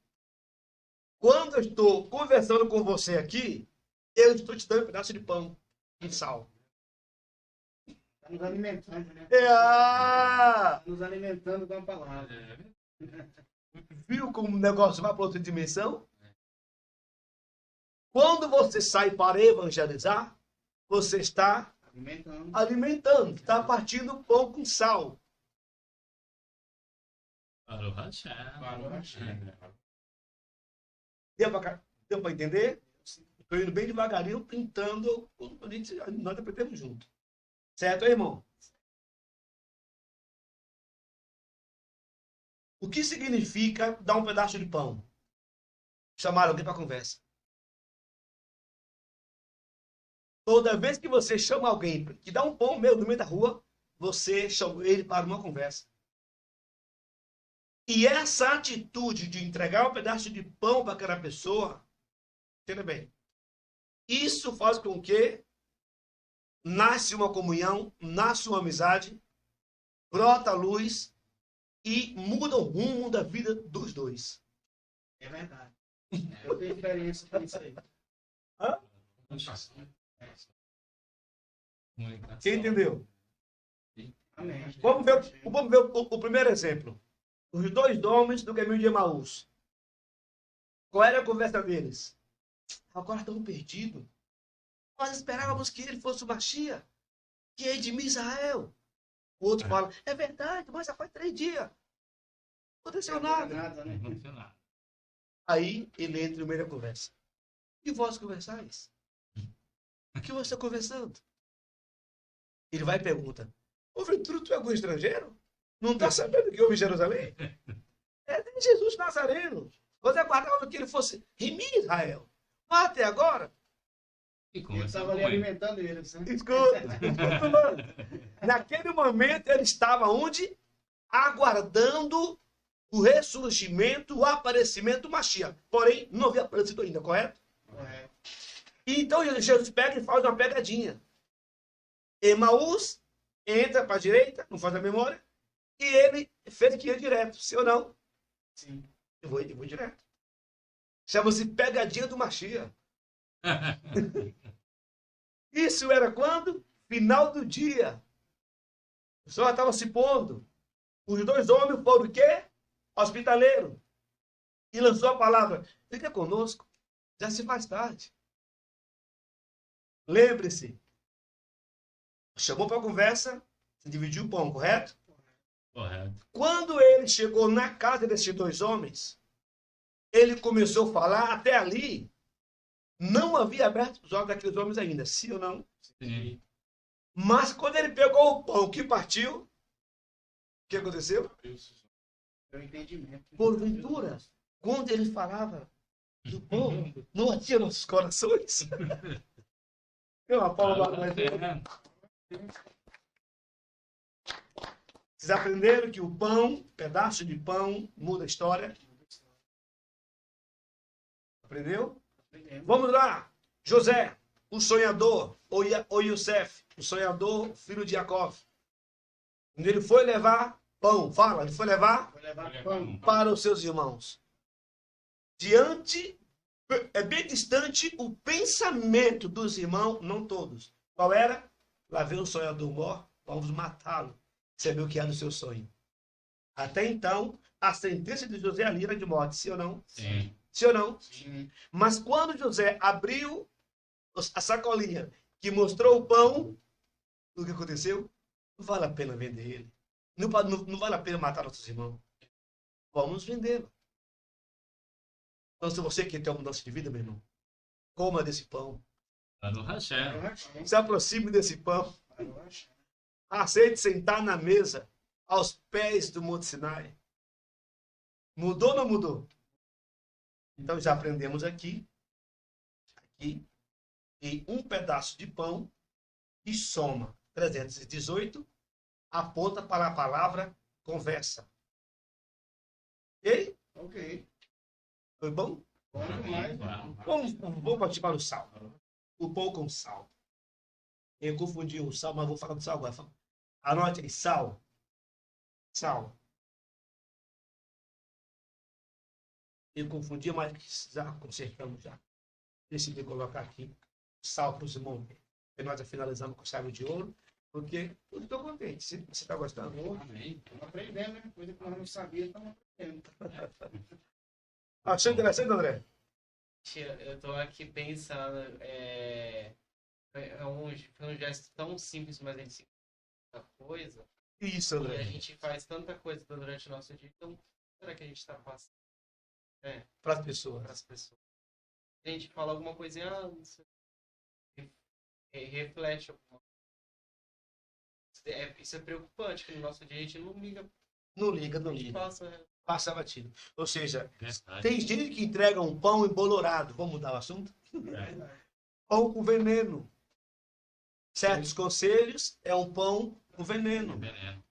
Quando eu estou conversando com você aqui, eu estou te dando um pedaço de pão e sal. Está nos alimentando, né? Tá nos alimentando com a palavra. Viu como o negócio vai para outra dimensão? Quando você sai para evangelizar, você está alimentando, está partindo pão com sal. Parou, Hashem. Parou, Hashem. Deu para entender? Estou indo bem devagarinho, pintando, nós aprendemos junto. Certo, irmão? O que significa dar um pedaço de pão? Chamar alguém para conversa. Toda vez que você chama alguém que dá um pão meu no meio da rua, você chama ele para uma conversa. E essa atitude de entregar um pedaço de pão para aquela pessoa, entenda bem, isso faz com que nasce uma comunhão, nasce uma amizade, brota a luz e muda o rumo da vida dos dois. É verdade. Eu tenho experiência com isso aí. Hã? Comunicação. Quem entendeu? Amém. Vamos ver o primeiro exemplo. Os dois homens do caminho de Emaús. Qual era a conversa deles? Agora estamos perdidos. Nós esperávamos que ele fosse o Machia, que é de Israel. O outro fala, é verdade, mas já faz 3 dias. Não aconteceu nada. Né? Não aconteceu nada. Aí ele entra no meio da conversa. E vós conversais? O que você está conversando? Ele vai e pergunta, porventura tu é algum estrangeiro? Não está sabendo que houve em Jerusalém? É de Jesus Nazareno. Você aguardava que ele fosse remir Israel. Mas até agora, E Ele começou estava ali com ele. alimentando eles. Né? escuta, naquele momento ele estava onde? Aguardando o ressurgimento, o aparecimento do Mashiach. Porém, não havia aparecido ainda, correto? Correto. E então Jesus pega e faz uma pegadinha. Emaús entra para a direita, não faz a memória, e ele fez que ia direto. Sim ou não? Sim. Eu vou direto. Chama-se pegadinha do Mashiach. Isso era quando? Final do dia. O sol estava se pondo. Os dois homens foram o quê? Hospitaleiro. E lançou a palavra, fica conosco, já se faz tarde. Lembre-se, Chamou para conversa, se dividiu o pão, correto? Correto. Quando ele chegou na casa desses dois homens, ele começou a falar, até ali, não havia aberto os olhos daqueles homens ainda, sim ou não? Sim. Mas quando ele pegou o pão que partiu, o que aconteceu? Meu entendimento. Porventura, quando ele falava do pão, não atia nossos corações? Tem uma palma mais dele. Vocês aprenderam que o pão, pedaço de pão, muda a história? Aprendeu? Vamos lá. José, o sonhador, ou Youssef, o sonhador, filho de Jacó. Quando ele foi levar pão, fala, ele foi levar Vou levar pão. para os seus irmãos. Diante, é bem distante o pensamento dos irmãos, não todos. Qual era? Lá vem o sonhador mor, vamos matá-lo. Saber o que é do seu sonho. Até então, a sentença de José ali era de morte, sim ou não? Sim. Sim ou não? Sim. Mas quando José abriu a sacolinha que mostrou o pão, o que aconteceu? Não vale a pena vender ele. Não vale a pena matar nossos irmãos. Vamos vendê-lo. Então, se você quer ter uma mudança de vida, meu irmão, coma desse pão. Tá no Hashem. Se aproxime desse pão. Aceite sentar na mesa aos pés do Monte Sinai. Mudou ou não mudou? Então já aprendemos aqui, e um pedaço de pão que soma 318 aponta para a palavra conversa. Ok? Ok. Foi bom? Bom demais. Vamos partir para o sal. O pão com sal. Eu confundi o sal, mas vou falar do sal agora. Anote aí, sal. Sal. Eu confundi, mas já consertamos já. Decidi colocar aqui sal para os irmãos. E nós já finalizamos com chave de ouro, porque eu estou contente. Se você está gostando. Amém. Estamos aprendendo, né? Coisa que nós não sabíamos, estamos aprendendo. Achou interessante, André? Eu tô aqui pensando, foi um gesto tão simples, mas a gente se tanta coisa. Isso, E André. a gente faz tanta coisa durante o nosso dia. Então, o que será que a gente está passando Para as pessoas. para as pessoas? A gente fala alguma coisinha, isso reflete alguma coisa. Isso é preocupante, que no nosso dia a gente não liga. Não liga, não A gente liga. passa. Passa batido. Ou seja, Verdade. tem gente que entrega um pão embolorado. Vamos mudar o assunto? Pão com veneno. Certos conselhos é um pão com veneno. Veneno.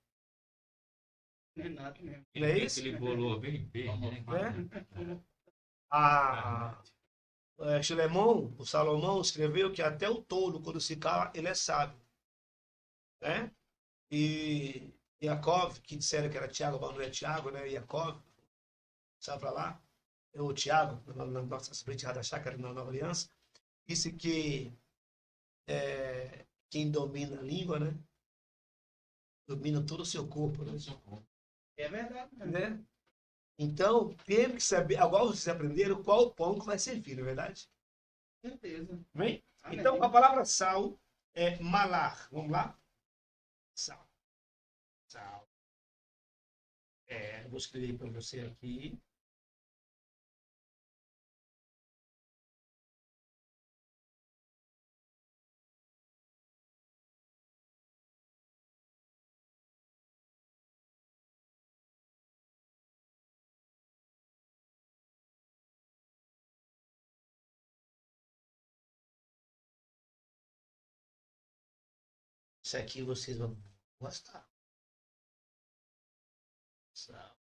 Não é nada mesmo. Não é isso? Aquele bolor bem verde, né? Filemão, o Salomão, escreveu que até o tolo, quando se cala, ele é sábio. Né? E Yaakov, que disseram que era Tiago, mas não é Tiago, né? Yaakov, sabe para lá? O Tiago, na nossa Brit Hadashah, que era na Nova Aliança, disse que quem domina a língua, né? Domina todo o seu corpo, né? É verdade, né? Né? Então, temos que saber, agora vocês aprenderam qual o pão que vai servir, não é verdade? Com certeza. Bem? Amém. Então, a palavra sal é malar. Vamos lá? Sal. Sal. Eu vou escrever para você aqui. Isso aqui vocês vão gostar. Sal.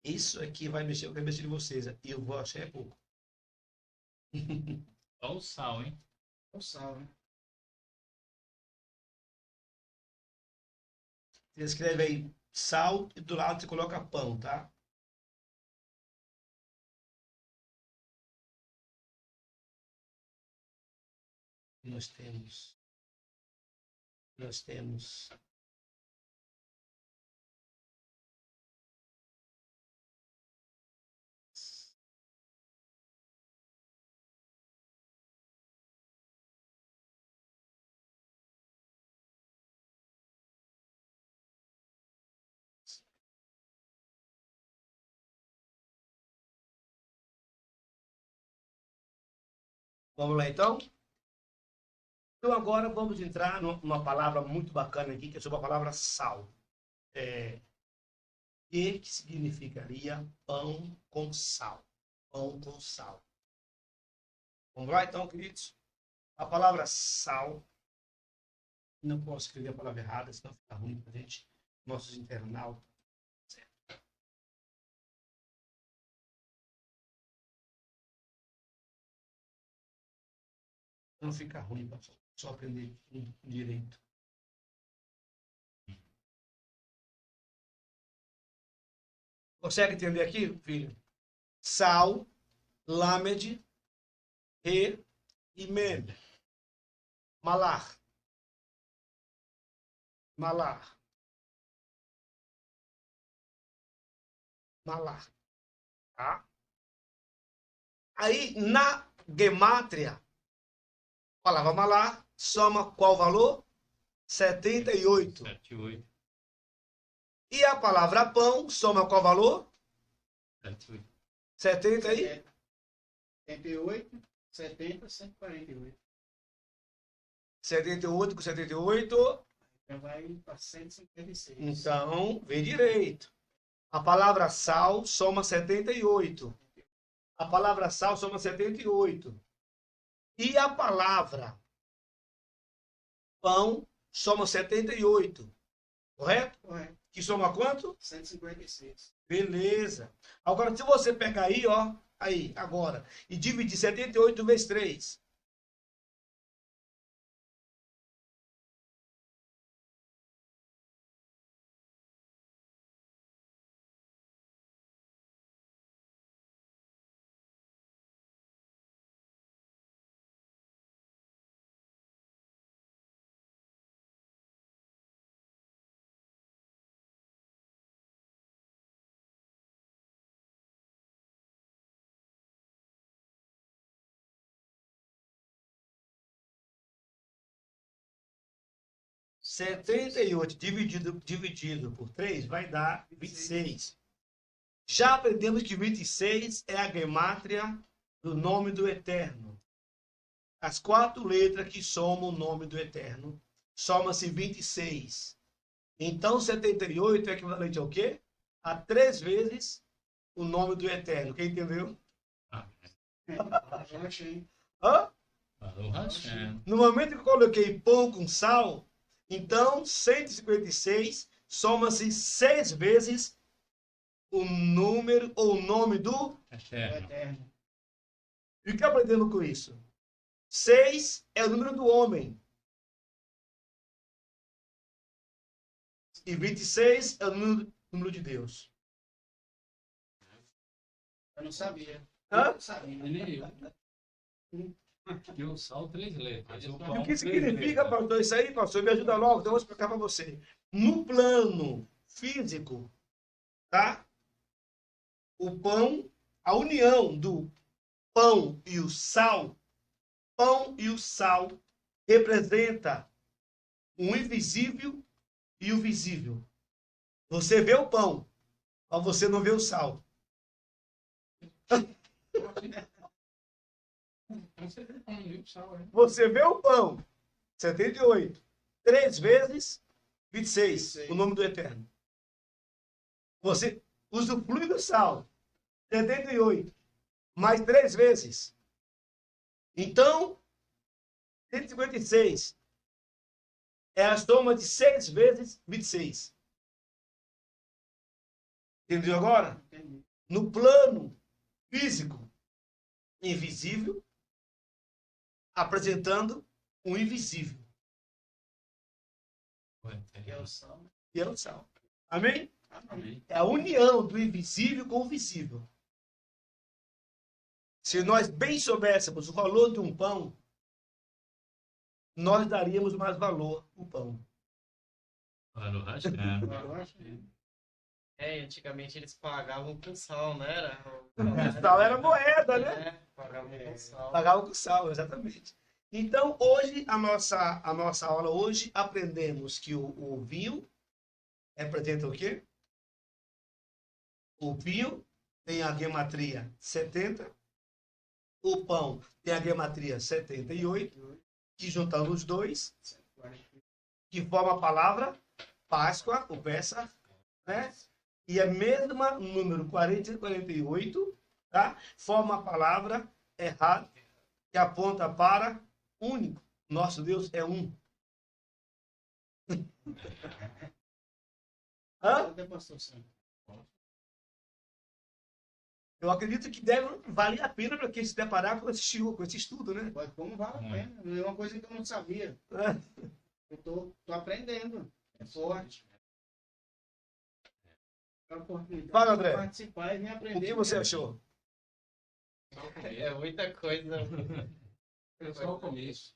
Isso aqui vai mexer com a cabeça de vocês. E eu vou achar pouco. Só o sal, hein? O sal, né? Você escreve aí sal e do lado você coloca pão, tá? Nós temos Vamos lá, então? Então, agora vamos entrar numa palavra muito bacana aqui, que é sobre a palavra sal. Que significaria pão com sal? Pão com sal. Vamos lá, então, queridos? A palavra sal, não posso escrever a palavra errada, senão fica ruim para a gente, nossos internautas. Certo. Não fica ruim, pastor. Só aprender direito. Consegue entender aqui, filho? Sal, Lamed, Re e Mem. Malar. Malar. Malar. Tá? Aí, na gemátria, a palavra malar soma qual valor? 78. 78. E a palavra pão soma qual valor? 78. 70 aí? 78, 70, 148. 78 com 78. Então vai para 156. Então, vem direito. A palavra sal soma 78. A palavra sal soma 78. E a palavra pão soma 78. Correto? Correto. Que soma quanto? 156. Beleza. Agora, se você pegar aí, ó, aí, agora, e dividir 78 vezes 3. Setenta e oito dividido por 3 vai dar 26. Já aprendemos que 26 é a gemátria do nome do Eterno. As 4 letras que somam o nome do Eterno soma-se 26. Então 78 é equivalente ao quê? A 3 vezes o nome do Eterno. Quem entendeu? Eu achei. Hã? Falou Hashem. No momento que eu coloquei pão com sal, então 156 soma-se 6 vezes o número ou o nome do. Eterno. Eterno. E o que aprendemos com isso? 6 é o número do homem. E 26 é o número de Deus. Eu não sabia. Hã? Eu não sabia. Nem eu. E o sal, 3 letras. E o que significa, pastor, isso aí, pastor? Me ajuda logo, então eu vou explicar para você. No plano físico, tá? O pão, a união do pão e o sal representa o invisível e o visível. Você vê o pão, mas você não vê o sal. Você vê o pão, 78, 3 vezes 26, o nome do Eterno. Você usufrui do sal, 78, mais 3 vezes. Então, 156 é a soma de 6 vezes 26. Entendeu agora? Entendi. No plano físico, invisível, apresentando o invisível. Que é o sal. E é o sal. Amém? Amém. É a união do invisível com o visível. Se nós bem soubéssemos o valor de um pão, nós daríamos mais valor ao pão. Falou Hashem. Eu achei. Antigamente eles pagavam com sal, né? O sal era moeda, né? Pagavam com sal. Pagava com sal, exatamente. Então, hoje, a nossa aula hoje, aprendemos que o vinho representa o quê? O vinho tem a gematria 70. O pão tem a gematria 78, que juntando os dois, que forma a palavra Páscoa, o Pessa, né? E a mesma número 40 e 48, tá? Forma a palavra Errad, que aponta para único. Nosso Deus é um. Hã? Cadê o pastor Sam? Eu acredito que deve valer a pena para quem se deparar com esse estudo, né? Mas como vale a pena? É uma coisa que eu não sabia. Eu tô aprendendo. É forte. É uma oportunidade Fala, de André. participar e me aprender. O que você achou? Só o começo. É muita coisa. É só o começo.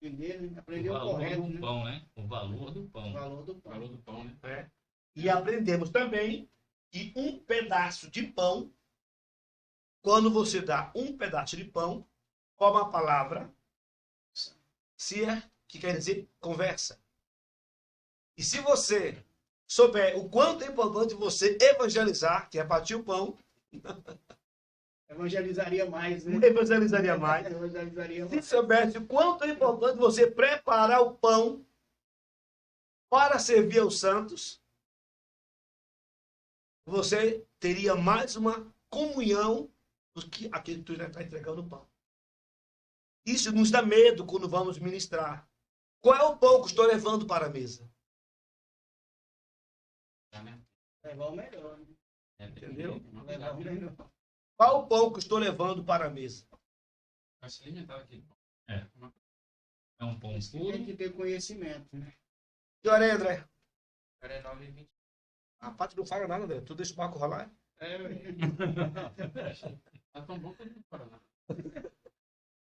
Entender, né? O Aprender o valor correto, do né? pão, né? O valor do O pão. valor do O pão. valor do pão, né? E aprendemos também que um pedaço de pão, quando você dá um pedaço de pão, forma a palavra Sia, que quer dizer conversa. E se você souber o quanto é importante você evangelizar, que é partir o pão, Evangelizaria mais, né? evangelizaria mais. Evangelizaria Se mais. soubesse o quanto é importante você preparar o pão para servir aos santos, você teria mais uma comunhão do que aquele que tu já está entregando o pão. Isso nos dá medo quando vamos ministrar. Qual é o pão que estou levando para a mesa? Levar o melhor, né? Entendeu? Levar o melhor. Qual o pão que estou levando para a mesa? Vai se alimentar aqui. É um pão Isso que puro. tem que ter conhecimento, né? Que hora é, André? Agora é 9h20. A parte não fala nada, André. Tu deixa o barco rolar. Tá tão bom quanto o Paraná.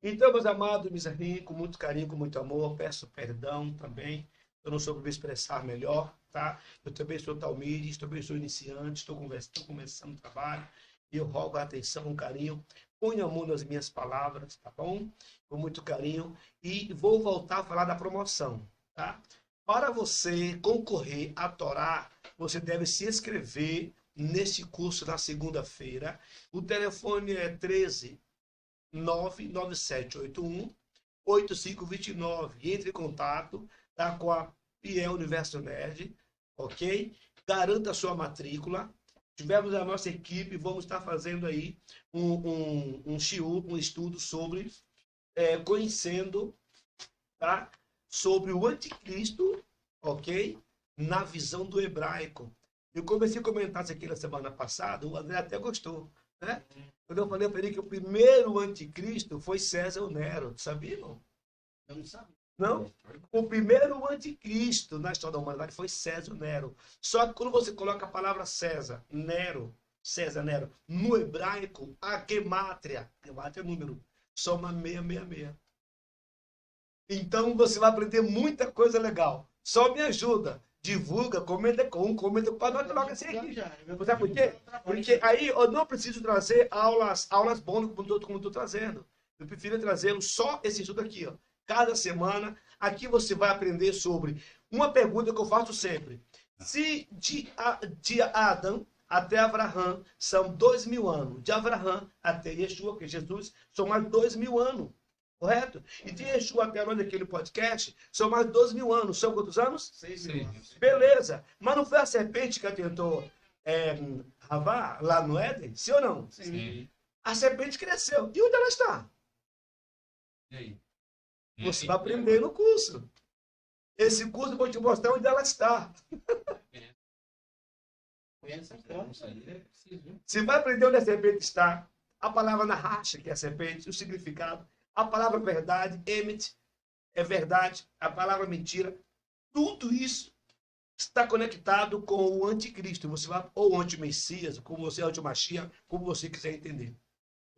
Então, meus amados, meus amigos, com muito carinho, com muito amor, peço perdão também. Eu não soube me expressar melhor, tá? Eu também sou Talmires, também sou iniciante, estou começando o trabalho. E eu rogo a atenção, um carinho. Ponha a mão nas minhas palavras, tá bom? Com muito carinho. E vou voltar a falar da promoção, tá? Para você concorrer à Torá, você deve se inscrever neste curso na segunda-feira. O telefone é 13 99781 8529. Entre em contato, tá, com a Piel Universo Nerd, ok? Garanta a sua matrícula. Tivemos a nossa equipe, vamos estar fazendo aí um estudo sobre conhecendo, tá, sobre o anticristo, ok? Na visão do hebraico. Eu comecei a comentar isso aqui na semana passada, o André até gostou, né? Quando eu falei para ele que o primeiro anticristo foi César Nero, sabia, irmão? Eu não sabia. Não? O primeiro anticristo na história da humanidade foi César Nero. Só que quando você coloca a palavra César Nero, no hebraico, a gemátria é número, soma 666. Então você vai aprender muita coisa legal. Só me ajuda. Divulga, comenta com um, comenta com o nós coloca assim aqui. Sabe por quê? Porque aí eu não preciso trazer aulas bônus como estou trazendo. Eu prefiro trazer só esse estudo aqui, ó. Cada semana, aqui você vai aprender sobre uma pergunta que eu faço sempre. Se de Adão até Abraão são 2000 anos, de Abraão até Yeshua, que é Jesus, são mais 2000 anos. Correto? E de Yeshua até nós naquele podcast, são mais 2000 anos. São quantos anos? 6.000 anos. Beleza. Mas não foi a serpente que tentou Havá lá no Éden? Sim ou não? Sim. A serpente cresceu. E onde ela está? E aí? Você vai aprender no curso. Esse curso eu vou te mostrar onde ela está. Conhece a Isso força. aí é preciso, viu? Você vai aprender onde a serpente está. A palavra narracha, que é a serpente, o significado. A palavra verdade, emet, é verdade. A palavra mentira. Tudo isso está conectado com o anticristo. Você vai, ou o antimessias, como você é o antimachia, como você quiser entender.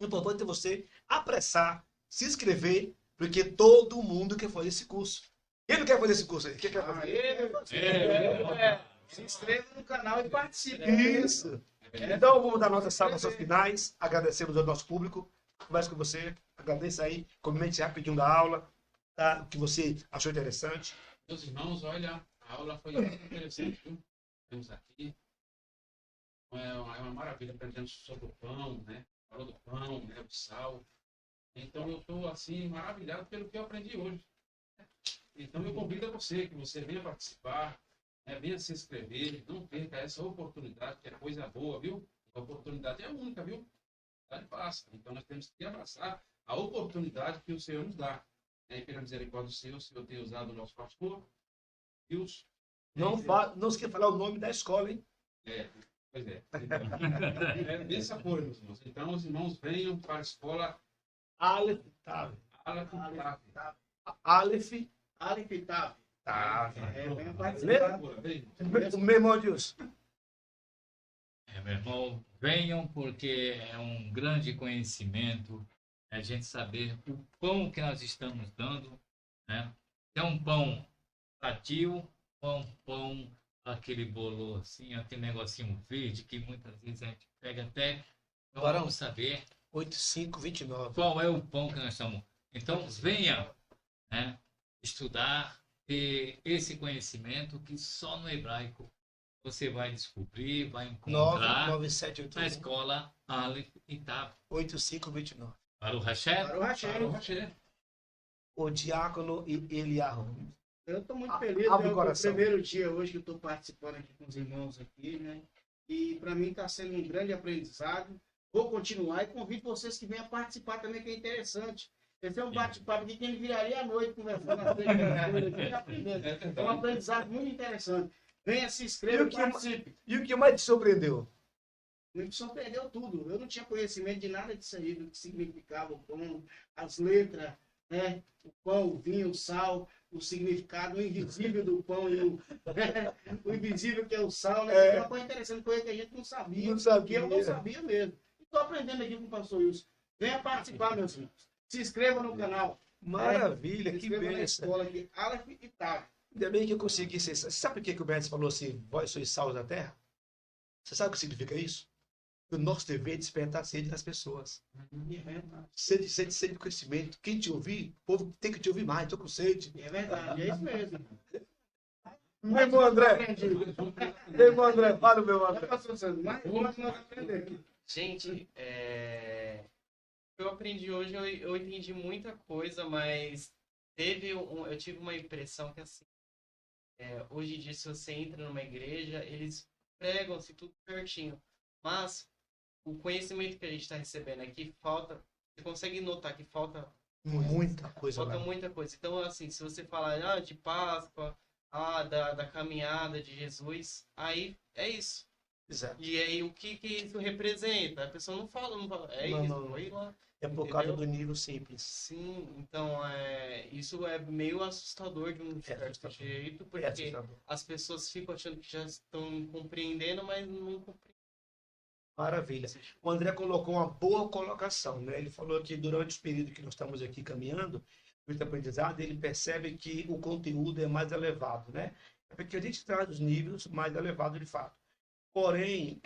O importante é você apressar, se inscrever, porque todo mundo quer fazer esse curso. Quem não quer fazer esse curso aí? Quem quer fazer? Se inscreva no canal e participe. Isso. Então, vamos dar nossas salvações finais. Agradecemos ao nosso público. Conversa com você. Agradeça aí. Comente rapidinho da aula. Tá? O que você achou interessante. Meus irmãos, olha, a aula foi muito interessante, viu? Temos aqui É uma maravilha aprendendo sobre o pão, né? Falou do pão, né? O sal. Então eu estou assim maravilhado pelo que eu aprendi hoje. Então eu convido a você que você venha participar, né? Venha se inscrever, não perca essa oportunidade, que é coisa boa, viu? A oportunidade é única, viu? Passa. Então nós temos que abraçar a oportunidade que o Senhor nos dá. E pela misericórdia do Senhor, o Senhor tem usado o nosso pastor, Wilson. Não esqueça de falar o nome da escola, hein? Pois é. Dessa forma, meus irmãos. Então, os irmãos venham para a escola Aleph Tav. Aleph Tav. Venha O participar. meu irmão Deus. Meu irmão, venham porque é um grande conhecimento a gente saber o pão que nós estamos dando, né? É um pão sadio, um pão, aquele bolo assim, aquele negocinho verde que muitas vezes a gente pega até. Então, Barão. vamos saber 8529. qual é o pão que nós estamos. Então, venha, né, estudar, ter esse conhecimento que só no hebraico você vai descobrir, vai encontrar 99781 na escola Aleph e Tav. 8529. Para o Hashem, Para o Hashem. O diácono Eliarro. Eu estou muito feliz, Abre o é o coração. primeiro dia hoje que eu estou participando aqui com os irmãos aqui, né? E para mim está sendo um grande aprendizado. Vou continuar e convido vocês que venham participar também, que é interessante. Esse é um bate-papo aqui que ele viraria à noite conversando é um aprendizado muito interessante. Venha, se inscreva e participe. E o que mais te surpreendeu? Me surpreendeu tudo. Eu não tinha conhecimento de nada disso aí, do que significava o pão, as letras, né? O pão, o vinho, o sal, o significado, o invisível do pão e o invisível que é o sal, né? É uma coisa interessante, coisa que a gente não sabia. Não sabia. Que eu não sabia mesmo. Estou aprendendo aqui com o pastor Wilson. Venha participar, meus irmãos. Se inscreva no canal. Maravilha, Se que inscreva na bênção. escola aqui, Aleph e Tav. Ainda bem que eu consegui ser. Sabe por que o Beto falou assim: vós sois sal da terra? Você sabe o que significa isso? O nosso dever é despertar a sede das pessoas. É verdade. Sede de conhecimento. Quem te ouvir, o povo tem que te ouvir mais. Estou com sede. É verdade, é isso mesmo. Meu irmão André. Meu irmão André, fala o meu Já André. passou sendo mais nós aprender aqui. Gente, eu aprendi hoje, eu entendi muita coisa, mas eu tive uma impressão que assim, hoje em dia se você entra numa igreja, eles pregam-se tudo certinho, mas o conhecimento que a gente está recebendo aqui falta, você consegue notar que falta Muita coisa lá. muita coisa. Então, assim, se você falar de Páscoa, da caminhada de Jesus, aí é isso. Exato. E aí, o que isso representa? A pessoa não fala, é Não, isso, não. foi lá. É por causa Entendeu? do nível simples. Sim, então, isso é meio assustador de um certo assustador. jeito, É porque assustador. as pessoas ficam achando que já estão compreendendo, mas não compreendem. Maravilha. O André colocou uma boa colocação, né? Ele falou que durante o período que nós estamos aqui caminhando, o aprendizado, ele percebe que o conteúdo é mais elevado, né? É porque a gente traz os níveis mais elevados de fato. Porém,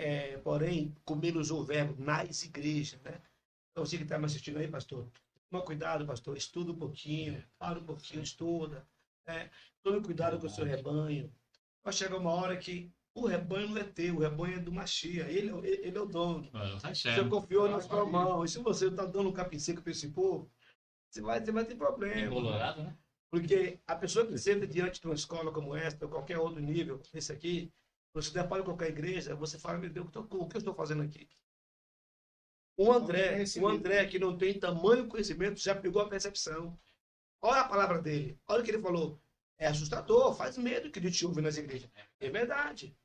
como ele usou o verbo nas igrejas, né? Então, você que está me assistindo aí, pastor, toma cuidado, pastor, estuda um pouquinho, para um pouquinho, estuda. Tome cuidado com o seu rebanho. Vai chegar uma hora que o rebanho não é teu, o rebanho é do Machia, ele é o dono. para o Você Hashem. confiou na sua mão. E se você está dando um capim seco para esse povo, você vai ter problema. Em Colorado, né? Porque a pessoa que senta diante de uma escola como esta, ou qualquer outro nível, esse aqui, você depara com qualquer igreja, você fala, meu Deus, o que eu estou fazendo aqui? O André, que não tem tamanho conhecimento, já pegou a percepção. Olha a palavra dele, olha o que ele falou. É assustador, faz medo que a gente ouve nas igrejas. É verdade.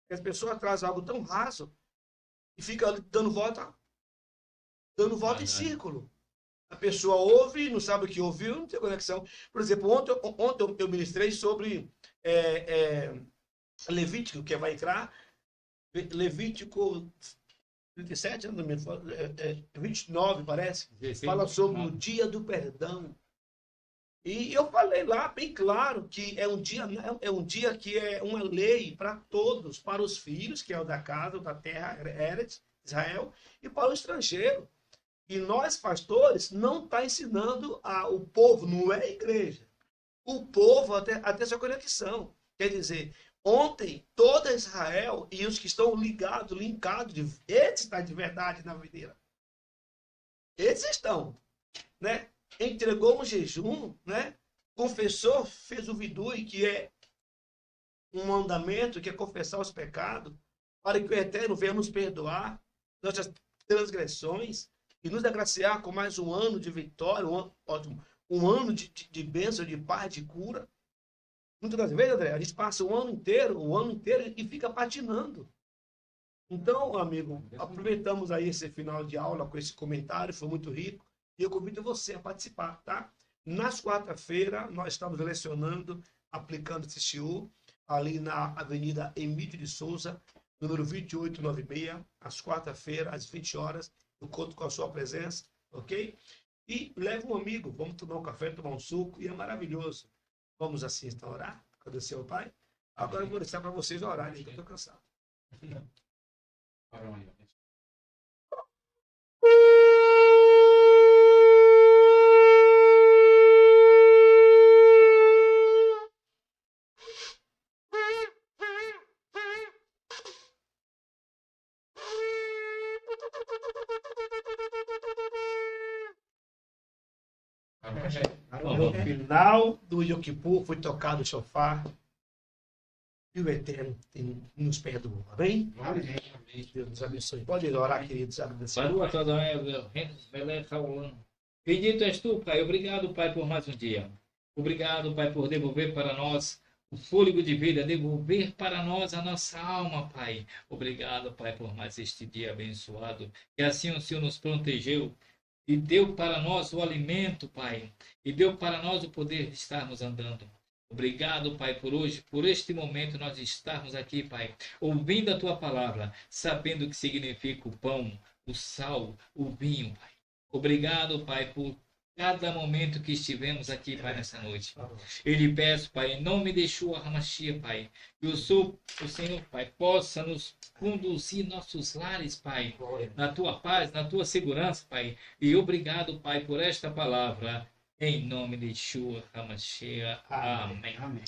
As pessoas trazem algo tão raso e fica dando volta em círculo. A pessoa ouve, não sabe o que ouviu, não tem conexão. Por exemplo, ontem eu ministrei sobre Levítico, que vai entrar, Levítico 37, 29, parece, 16, fala sobre o 29. dia do perdão. E eu falei lá bem claro que é um dia que é uma lei para todos, para os filhos, que é o da casa, da terra, Eretz, Israel, e para o estrangeiro. E nós, pastores, não está ensinando o povo, não é a igreja. O povo até sua conexão. Quer dizer, Ontem, toda Israel e os que estão ligados, linkados, eles estão de verdade na videira. Eles estão, né? Entregou um jejum, né? Confessou, fez o vidui, que é um mandamento, que é confessar os pecados, para que o Eterno venha nos perdoar nossas transgressões e nos agraciar com mais um ano de vitória, um ano de bênção, de paz, de cura. Muitas vezes, André, a gente passa o ano inteiro e fica patinando. Então, amigo, aproveitamos aí esse final de aula com esse comentário, foi muito rico, e eu convido você a participar, tá? Nas quarta-feira, nós estamos lecionando, aplicando esse shiur, ali na Avenida Emílio de Souza, número 2896, às quarta-feira, às 20 horas. Eu conto com a sua presença, ok? E leve um amigo, vamos tomar um café, tomar um suco, e é maravilhoso. Vamos assim então orar? Agradecer ao Pai. Agora eu vou deixar para vocês orarem, que eu estou cansado. Oram aí. No final do Yom Kippur foi tocado o shofar e o Eterno nos perdoou, amém? Amém. Deus nos abençoe. Pode orar, queridos, agradecer. Baruch Adonai melech haolam. Bendito és tu, Pai. Obrigado, Pai, por mais um dia. Obrigado, Pai, por devolver para nós o fôlego de vida, devolver para nós a nossa alma, Pai. Obrigado, Pai, por mais este dia abençoado. Que assim o Senhor nos protegeu e deu para nós o alimento, Pai. E deu para nós o poder de estarmos andando. Obrigado, Pai, por hoje, por este momento nós estarmos aqui, Pai, ouvindo a Tua palavra, sabendo o que significa o pão, o sal, o vinho, Pai. Obrigado, Pai, por cada momento que estivemos aqui, Pai, nessa noite. Eu lhe peço, Pai, em nome de Yeshua HaMashiach, Pai, que o Senhor, Pai, possa nos conduzir nossos lares, Pai, na Tua paz, na Tua segurança, Pai. E obrigado, Pai, por esta palavra. Em nome de Yeshua HaMashiach. Amém. Amém.